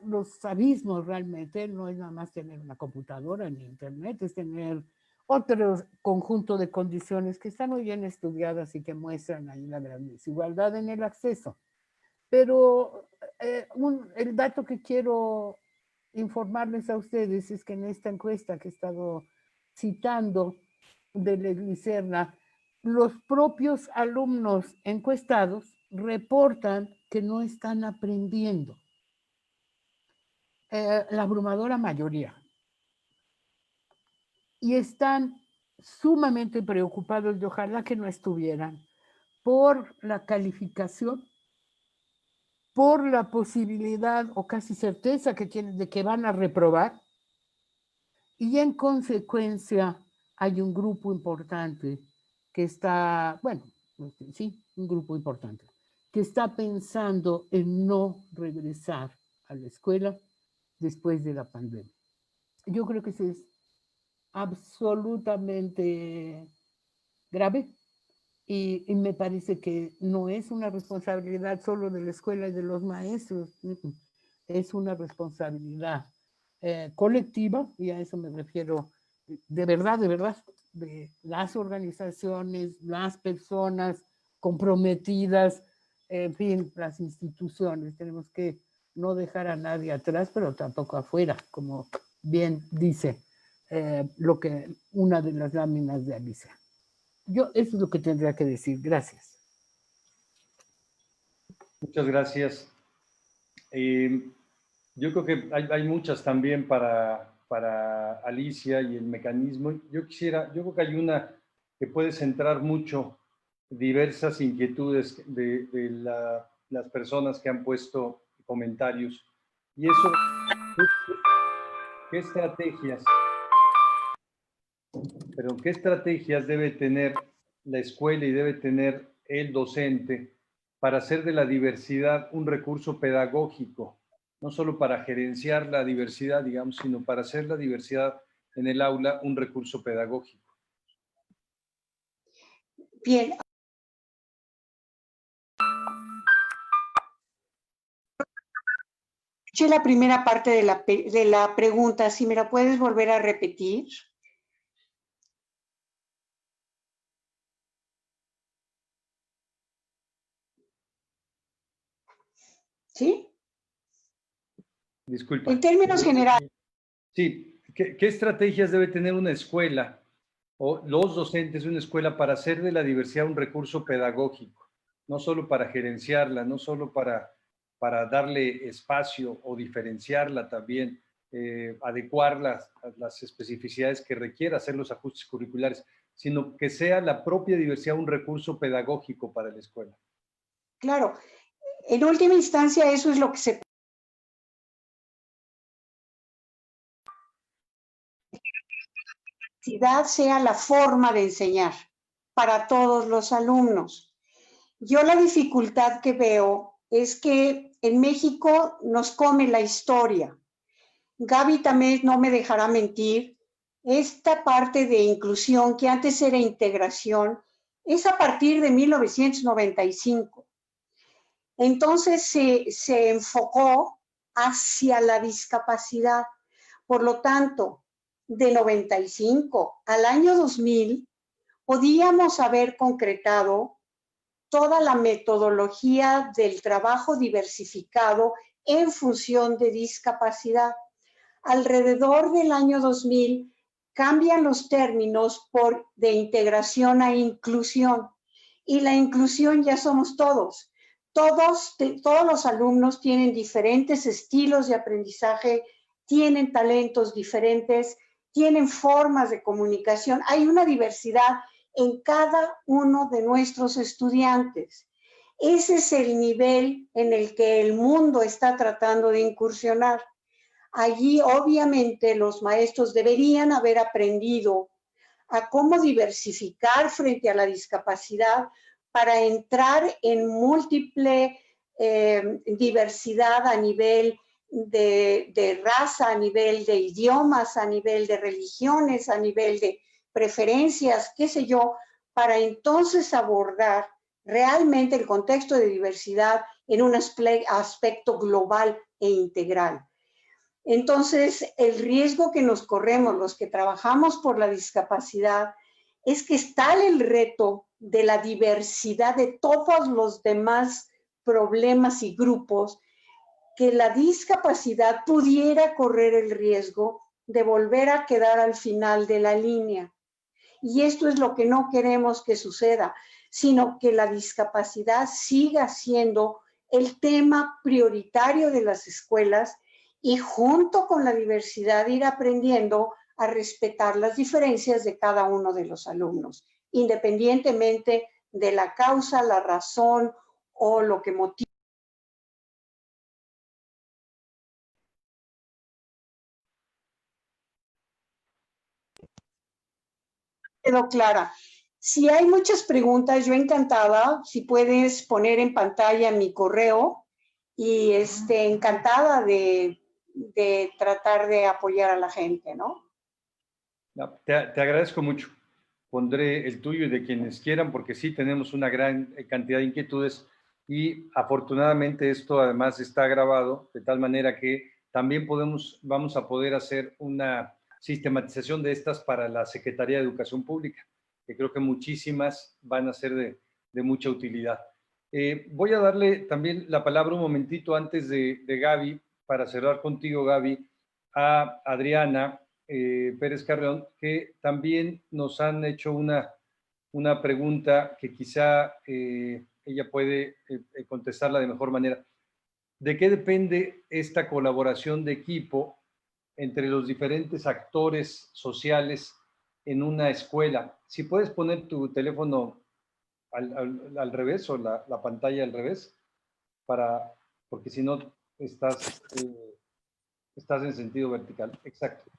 los abismos realmente no es nada más tener una computadora ni internet, es tener otro conjunto de condiciones que están muy bien estudiadas y que muestran ahí la gran desigualdad en el acceso. Pero el dato que quiero informarles a ustedes es que en esta encuesta que he estado citando de la Licerna, los propios alumnos encuestados reportan que no están aprendiendo. La abrumadora mayoría. Y están sumamente preocupados, y ojalá que no estuvieran, por la calificación, por la posibilidad o casi certeza que tienen de que van a reprobar, y en consecuencia hay un grupo importante que está, bueno, sí, un grupo importante, que está pensando en no regresar a la escuela después de la pandemia. Yo creo que eso es absolutamente grave y me parece que no es una responsabilidad solo de la escuela y de los maestros, es una responsabilidad colectiva, y a eso me refiero de verdad, de las organizaciones, las personas comprometidas, en fin, las instituciones. Tenemos que no dejar a nadie atrás, pero tampoco afuera, como bien dice lo que una de las láminas de Alicia. Yo eso es lo que tendría que decir. Gracias. Muchas gracias. Yo creo que hay muchas también para Alicia y el mecanismo. Yo creo que hay una que puede centrar mucho diversas inquietudes de las personas que han puesto comentarios. Y eso, ¿qué estrategias debe tener la escuela y debe tener el docente para hacer de la diversidad un recurso pedagógico? No solo para gerenciar la diversidad, digamos, sino para hacer la diversidad en el aula un recurso pedagógico. Bien. Escuché la primera parte de la pregunta, si me la puedes volver a repetir. ¿Sí? Disculpa. En términos generales. Sí, ¿qué estrategias debe tener una escuela o los docentes de una escuela para hacer de la diversidad un recurso pedagógico? No solo para gerenciarla, no solo para darle espacio o diferenciarla también, adecuar las especificidades que requiera hacer los ajustes curriculares, sino que sea la propia diversidad un recurso pedagógico para la escuela. Claro, en última instancia eso es lo que se sea la forma de enseñar para todos los alumnos. Yo la dificultad que veo es que en México nos come la historia. Gaby también no me dejará mentir, esta parte de inclusión que antes era integración es a partir de 1995. Entonces se enfocó hacia la discapacidad. Por lo tanto, de 95 al año 2000, podíamos haber concretado toda la metodología del trabajo diversificado en función de discapacidad. Alrededor del año 2000 cambian los términos de integración a inclusión. Y la inclusión ya somos todos. Todos los alumnos tienen diferentes estilos de aprendizaje, tienen talentos diferentes, tienen formas de comunicación. Hay una diversidad en cada uno de nuestros estudiantes. Ese es el nivel en el que el mundo está tratando de incursionar. Allí, obviamente, los maestros deberían haber aprendido a cómo diversificar frente a la discapacidad para entrar en múltiple diversidad a nivel de raza, a nivel de idiomas, a nivel de religiones, a nivel de preferencias, qué sé yo, para entonces abordar realmente el contexto de diversidad en un aspecto global e integral. Entonces, el riesgo que nos corremos los que trabajamos por la discapacidad es que está el reto de la diversidad de todos los demás problemas y grupos, que la discapacidad pudiera correr el riesgo de volver a quedar al final de la línea. Y esto es lo que no queremos que suceda, sino que la discapacidad siga siendo el tema prioritario de las escuelas y junto con la diversidad ir aprendiendo a respetar las diferencias de cada uno de los alumnos, independientemente de la causa, la razón o lo que motiva. Quedó clara. Si hay muchas preguntas, yo encantada, si puedes poner en pantalla mi correo y encantada de de tratar de apoyar a la gente, ¿no? No, te agradezco mucho. Pondré el tuyo y de quienes quieran, porque sí tenemos una gran cantidad de inquietudes y afortunadamente esto además está grabado de tal manera que también vamos a poder hacer una sistematización de estas para la Secretaría de Educación Pública, que creo que muchísimas van a ser de mucha utilidad. Voy a darle también la palabra un momentito antes de Gaby, para cerrar contigo, Gaby, a Adriana Pérez Carreón, que también nos han hecho una pregunta que quizá ella puede contestarla de mejor manera. ¿De qué depende esta colaboración de equipo entre los diferentes actores sociales en una escuela? Si puedes poner tu teléfono al revés o la pantalla al revés, porque si no estás en sentido vertical. Exacto.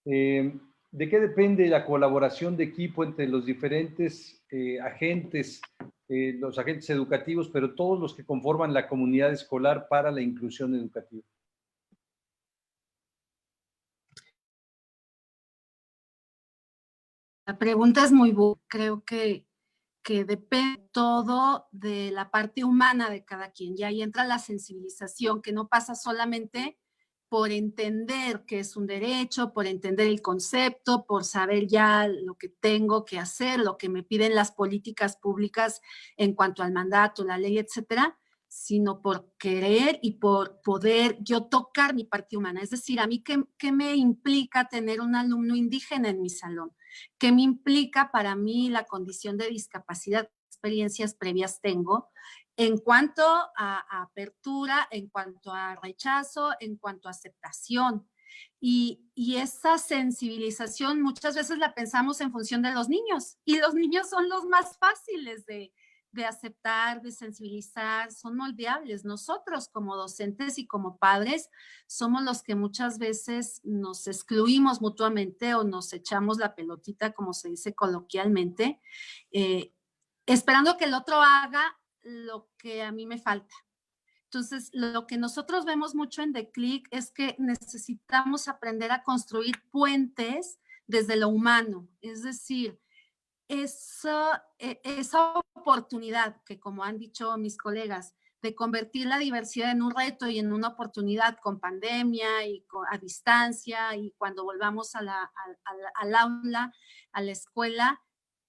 ¿De qué depende la colaboración de equipo entre los diferentes agentes, los agentes educativos, pero todos los que conforman la comunidad escolar para la inclusión educativa? La pregunta es muy buena. Creo que depende todo de la parte humana de cada quien. Y ahí entra la sensibilización, que no pasa solamente por entender que es un derecho, por entender el concepto, por saber ya lo que tengo que hacer, lo que me piden las políticas públicas en cuanto al mandato, la ley, etcétera, sino por querer y por poder yo tocar mi parte humana. Es decir, a mí, ¿qué me implica tener un alumno indígena en mi salón? ¿Qué me implica para mí la condición de discapacidad? Experiencias previas tengo en cuanto a apertura, en cuanto a rechazo, en cuanto a aceptación. Y esa sensibilización muchas veces la pensamos en función de los niños, y los niños son los más fáciles de aceptar, de sensibilizar, son moldeables. Nosotros como docentes y como padres somos los que muchas veces nos excluimos mutuamente o nos echamos la pelotita, como se dice coloquialmente, esperando que el otro haga lo que a mí me falta. Entonces, lo que nosotros vemos mucho en The Click es que necesitamos aprender a construir puentes desde lo humano, es decir, esa oportunidad que, como han dicho mis colegas, de convertir la diversidad en un reto y en una oportunidad con pandemia y a distancia, y cuando volvamos al aula, a la escuela,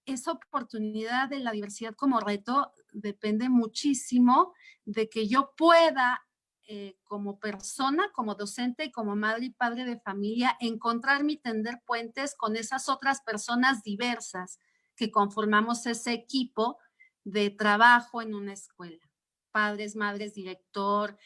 esa oportunidad de la diversidad como reto depende muchísimo de que yo pueda, como persona, como docente y como madre y padre de familia, encontrarme y tender puentes con esas otras personas diversas que conformamos ese equipo de trabajo en una escuela. Padres, madres, director,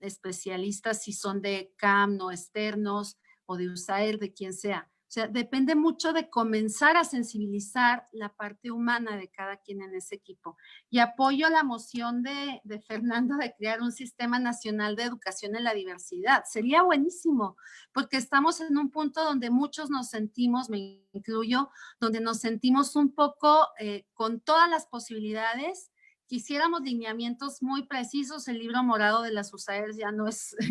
especialistas, si son de CAM, no externos, o de USAID, de quien sea. O sea, depende mucho de comenzar a sensibilizar la parte humana de cada quien en ese equipo. Y apoyo la moción de Fernando de crear un sistema nacional de educación en la diversidad. Sería buenísimo, porque estamos en un punto donde muchos nos sentimos, me incluyo, donde nos sentimos un poco con todas las posibilidades. Quisiéramos lineamientos muy precisos. El libro morado de las USAID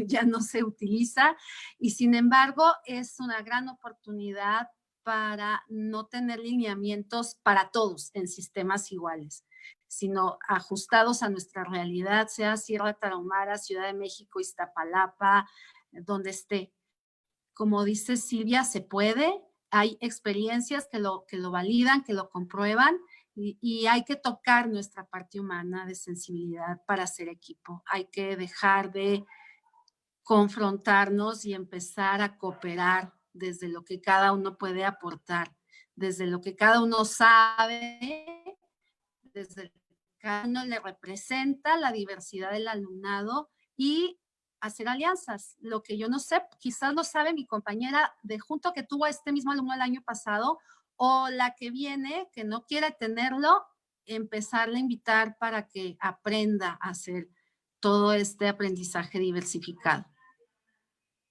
ya no se utiliza, y sin embargo es una gran oportunidad para no tener lineamientos para todos en sistemas iguales, sino ajustados a nuestra realidad, sea Sierra Tarahumara, Ciudad de México, Iztapalapa, donde esté. Como dice Silvia, se puede, hay experiencias que lo validan, que lo comprueban, y hay que tocar nuestra parte humana de sensibilidad para hacer equipo. Hay que dejar de confrontarnos y empezar a cooperar desde lo que cada uno puede aportar, desde lo que cada uno sabe, desde lo que cada uno le representa la diversidad del alumnado, y hacer alianzas. Lo que yo no sé, quizás lo sabe mi compañera de junto que tuvo a este mismo alumno el año pasado, o la que viene, que no quiere tenerlo, empezarle a invitar para que aprenda a hacer todo este aprendizaje diversificado.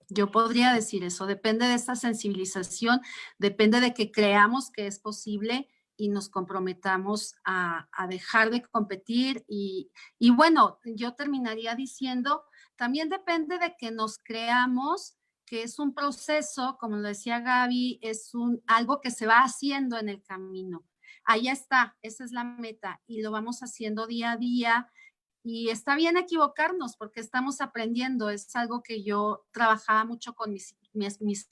Yo podría decir eso, depende de esta sensibilización, depende de que creamos que es posible y nos comprometamos a dejar de competir. Y bueno, yo terminaría diciendo también depende de que nos creamos que es un proceso, como lo decía Gaby, es algo que se va haciendo en el camino. Ahí está, esa es la meta y lo vamos haciendo día a día. Y está bien equivocarnos porque estamos aprendiendo. Es algo que yo trabajaba mucho con mis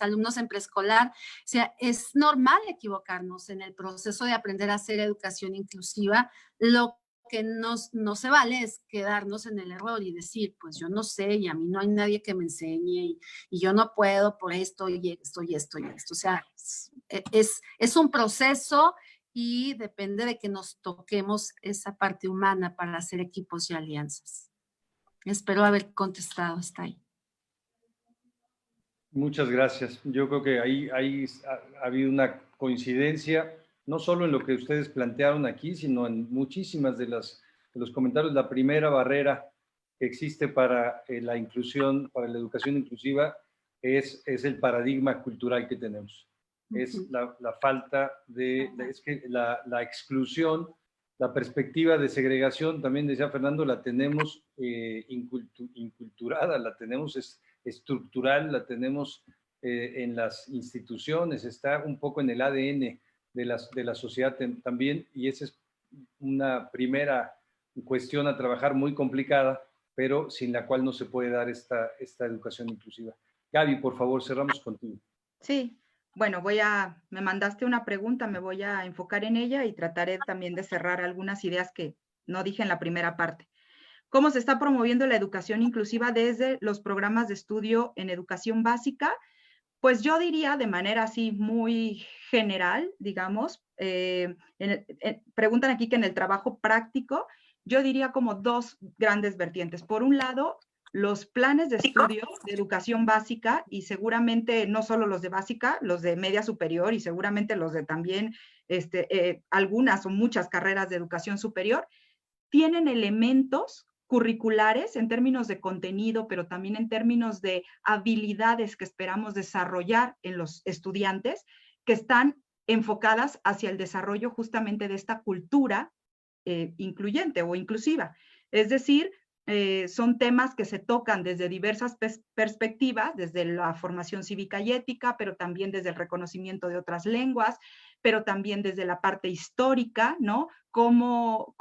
alumnos en preescolar. O sea, es normal equivocarnos en el proceso de aprender a hacer educación inclusiva. Lo que no se vale es quedarnos en el error y decir, pues yo no sé y a mí no hay nadie que me enseñe y yo no puedo por esto y esto y esto y esto. O sea, es un proceso y depende de que nos toquemos esa parte humana para hacer equipos y alianzas. Espero haber contestado hasta ahí. Muchas gracias. Yo creo que ahí ha habido una coincidencia, no solo en lo que ustedes plantearon aquí, sino en muchísimas de los comentarios. La primera barrera que existe para la inclusión, para la educación inclusiva, es el paradigma cultural que tenemos. Es la falta es que la exclusión, la perspectiva de segregación, también decía Fernando, la tenemos inculturada, la tenemos estructural, la tenemos en las instituciones, está un poco en el ADN de la sociedad también, y esa es una primera cuestión a trabajar muy complicada, pero sin la cual no se puede dar esta educación inclusiva. Gaby, por favor, cerramos contigo. Sí, bueno, me mandaste una pregunta, me voy a enfocar en ella y trataré también de cerrar algunas ideas que no dije en la primera parte. ¿Cómo se está promoviendo la educación inclusiva desde los programas de estudio en educación básica? Pues yo diría de manera así muy general, digamos, preguntan aquí que en el trabajo práctico, yo diría como dos grandes vertientes. Por un lado, los planes de estudio de educación básica y seguramente no solo los de básica, los de media superior y seguramente los de también algunas o muchas carreras de educación superior, tienen elementos curriculares en términos de contenido, pero también en términos de habilidades que esperamos desarrollar en los estudiantes, que están enfocadas hacia el desarrollo justamente de esta cultura incluyente o inclusiva. Es decir, son temas que se tocan desde diversas perspectivas, desde la formación cívica y ética, pero también desde el reconocimiento de otras lenguas, pero también desde la parte histórica, ¿no? Cómo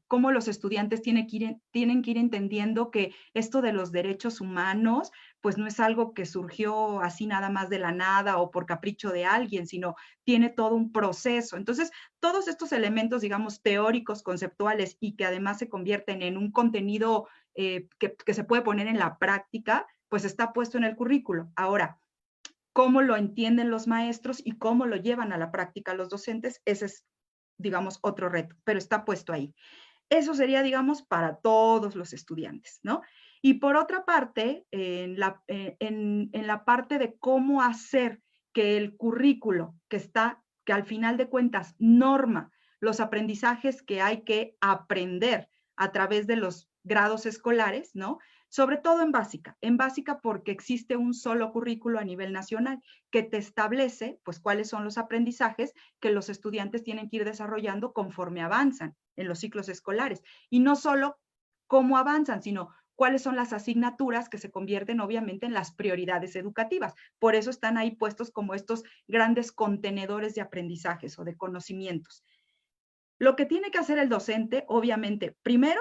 los estudiantes tienen que ir entendiendo que esto de los derechos humanos, pues no es algo que surgió así nada más de la nada o por capricho de alguien, sino tiene todo un proceso. Entonces, todos estos elementos, digamos, teóricos, conceptuales y que además se convierten en un contenido que se puede poner en la práctica, pues está puesto en el currículo. Ahora, cómo lo entienden los maestros y cómo lo llevan a la práctica los docentes, ese es, digamos, otro reto, pero está puesto ahí. Eso sería, digamos, para todos los estudiantes, ¿no? Y por otra parte, en la parte de cómo hacer que el currículo que al final de cuentas norma los aprendizajes que hay que aprender a través de los grados escolares, ¿no? Sobre todo en básica porque existe un solo currículo a nivel nacional que te establece, pues, cuáles son los aprendizajes que los estudiantes tienen que ir desarrollando conforme avanzan en los ciclos escolares. Y no solo cómo avanzan, sino cuáles son las asignaturas que se convierten obviamente en las prioridades educativas. Por eso están ahí puestos como estos grandes contenedores de aprendizajes o de conocimientos. Lo que tiene que hacer el docente, obviamente, primero,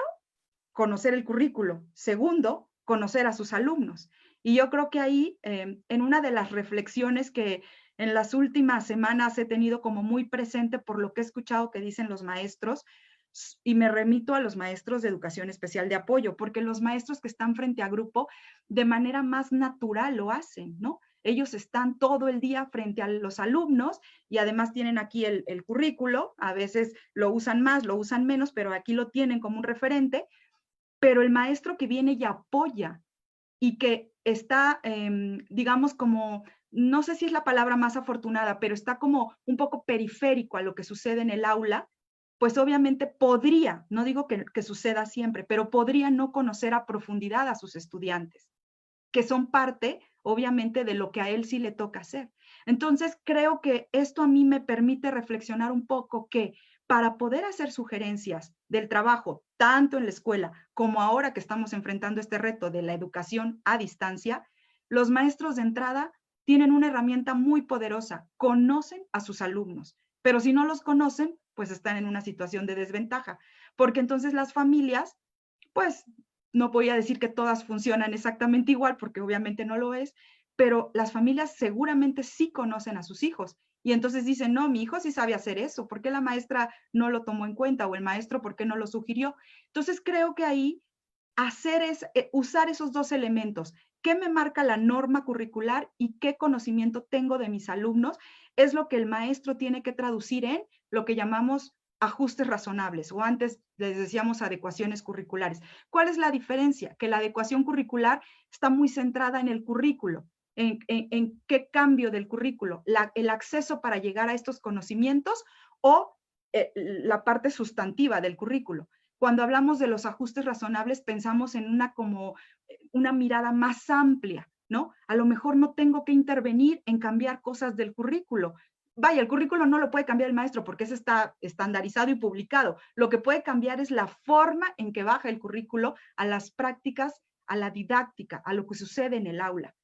conocer el currículo. Segundo, conocer a sus alumnos. Y yo creo que ahí, en una de las reflexiones que en las últimas semanas he tenido como muy presente por lo que he escuchado que dicen los maestros, y me remito a los maestros de educación especial de apoyo, porque los maestros que están frente a grupo de manera más natural lo hacen, ¿no? Ellos están todo el día frente a los alumnos y además tienen aquí el currículo, a veces lo usan más, lo usan menos, pero aquí lo tienen como un referente. Pero el maestro que viene y apoya y que está, digamos, como, no sé si es la palabra más afortunada, pero está como un poco periférico a lo que sucede en el aula, pues obviamente podría, no digo que suceda siempre, pero podría no conocer a profundidad a sus estudiantes, que son parte, obviamente, de lo que a él sí le toca hacer. Entonces, creo que esto a mí me permite reflexionar un poco que para poder hacer sugerencias del trabajo, tanto en la escuela como ahora que estamos enfrentando este reto de la educación a distancia, los maestros de entrada tienen una herramienta muy poderosa, conocen a sus alumnos, pero si no los conocen, pues están en una situación de desventaja, porque entonces las familias, pues no voy a decir que todas funcionan exactamente igual, porque obviamente no lo es, pero las familias seguramente sí conocen a sus hijos. Y entonces dicen, no, mi hijo sí sabe hacer eso, ¿por qué la maestra no lo tomó en cuenta? O el maestro, ¿por qué no lo sugirió? Entonces creo que ahí usar esos dos elementos, qué me marca la norma curricular y qué conocimiento tengo de mis alumnos, es lo que el maestro tiene que traducir en lo que llamamos ajustes razonables, o antes les decíamos adecuaciones curriculares. ¿Cuál es la diferencia? Que la adecuación curricular está muy centrada en el currículo, en qué cambio del currículo, el acceso para llegar a estos conocimientos o la parte sustantiva del currículo. Cuando hablamos de los ajustes razonables, pensamos en una mirada más amplia, ¿no? A lo mejor no tengo que intervenir en cambiar cosas del currículo. Vaya, el currículo no lo puede cambiar el maestro porque ese está estandarizado y publicado. Lo que puede cambiar es la forma en que baja el currículo a las prácticas, a la didáctica, a lo que sucede en el aula.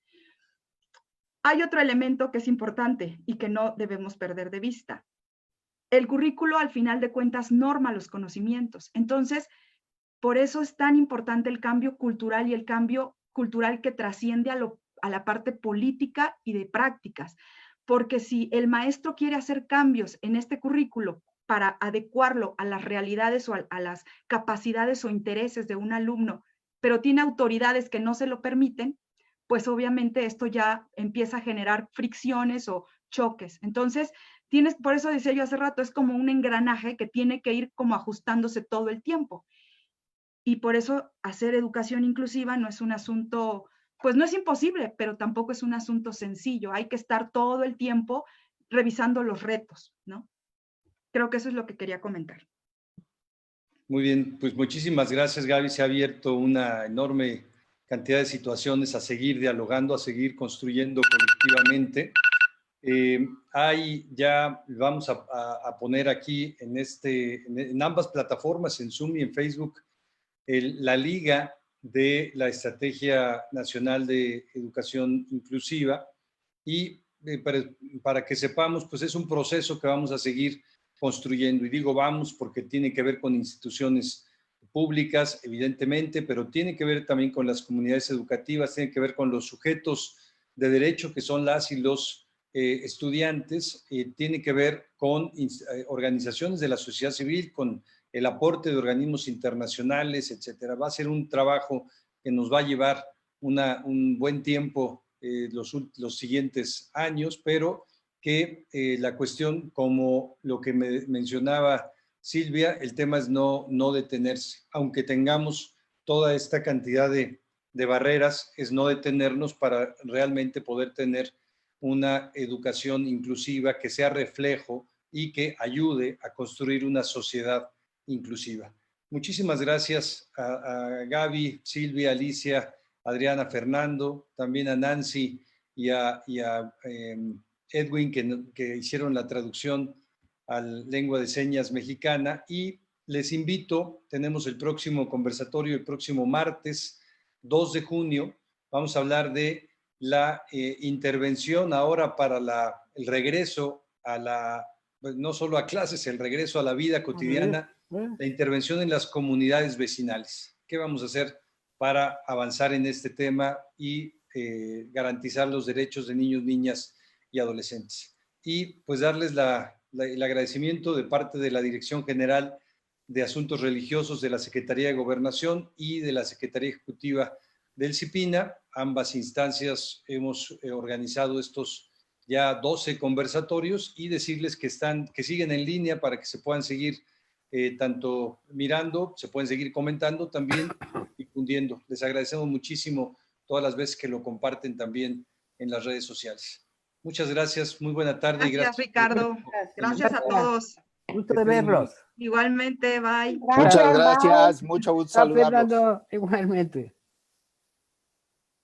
Hay otro elemento que es importante y que no debemos perder de vista. El currículo, al final de cuentas, norma los conocimientos. Entonces, por eso es tan importante el cambio cultural y el cambio cultural que trasciende a la parte política y de prácticas. Porque si el maestro quiere hacer cambios en este currículo para adecuarlo a las realidades o a las capacidades o intereses de un alumno, pero tiene autoridades que no se lo permiten, pues obviamente esto ya empieza a generar fricciones o choques. Entonces, por eso decía yo hace rato, es como un engranaje que tiene que ir como ajustándose todo el tiempo. Y por eso hacer educación inclusiva no es un asunto, pues no es imposible, pero tampoco es un asunto sencillo. Hay que estar todo el tiempo revisando los retos, ¿no? Creo que eso es lo que quería comentar. Muy bien, pues muchísimas gracias, Gaby. Se ha abierto una enorme cantidad de situaciones a seguir dialogando, a seguir construyendo colectivamente. Vamos a poner aquí en ambas plataformas, en Zoom y en Facebook, la liga de la Estrategia Nacional de Educación Inclusiva y para que sepamos, pues es un proceso que vamos a seguir construyendo. Y digo vamos porque tiene que ver con instituciones públicas, evidentemente, pero tiene que ver también con las comunidades educativas, tiene que ver con los sujetos de derecho que son las y los estudiantes, tiene que ver con organizaciones de la sociedad civil, con el aporte de organismos internacionales, etcétera. Va a ser un trabajo que nos va a llevar un buen tiempo los siguientes años, pero que la cuestión, como lo que me mencionaba Silvia, el tema es no detenerse. Aunque tengamos toda esta cantidad de barreras, es no detenernos para realmente poder tener una educación inclusiva que sea reflejo y que ayude a construir una sociedad inclusiva. Muchísimas gracias a Gaby, Silvia, Alicia, Adriana, Fernando, también a Nancy y a Edwin que hicieron la traducción a lengua de señas mexicana, y les invito, tenemos el próximo conversatorio el próximo martes 2 de junio, vamos a hablar de la intervención ahora para el regreso pues no solo a clases, el regreso a la vida cotidiana, la intervención en las comunidades vecinales. ¿Qué vamos a hacer para avanzar en este tema y garantizar los derechos de niños, niñas y adolescentes? Y pues darles el agradecimiento de parte de la Dirección General de Asuntos Religiosos de la Secretaría de Gobernación y de la Secretaría Ejecutiva del CIPINA. Ambas instancias hemos organizado estos ya 12 conversatorios y decirles que siguen en línea para que se puedan seguir tanto mirando, se pueden seguir comentando, también difundiendo. Les agradecemos muchísimo todas las veces que lo comparten también en las redes sociales. Muchas gracias, muy buena tarde. Gracias, Ricardo. Gracias a todos. Gusto de verlos. Igualmente, bye. Muchas gracias, mucho gusto saludarlos. Fernando, igualmente.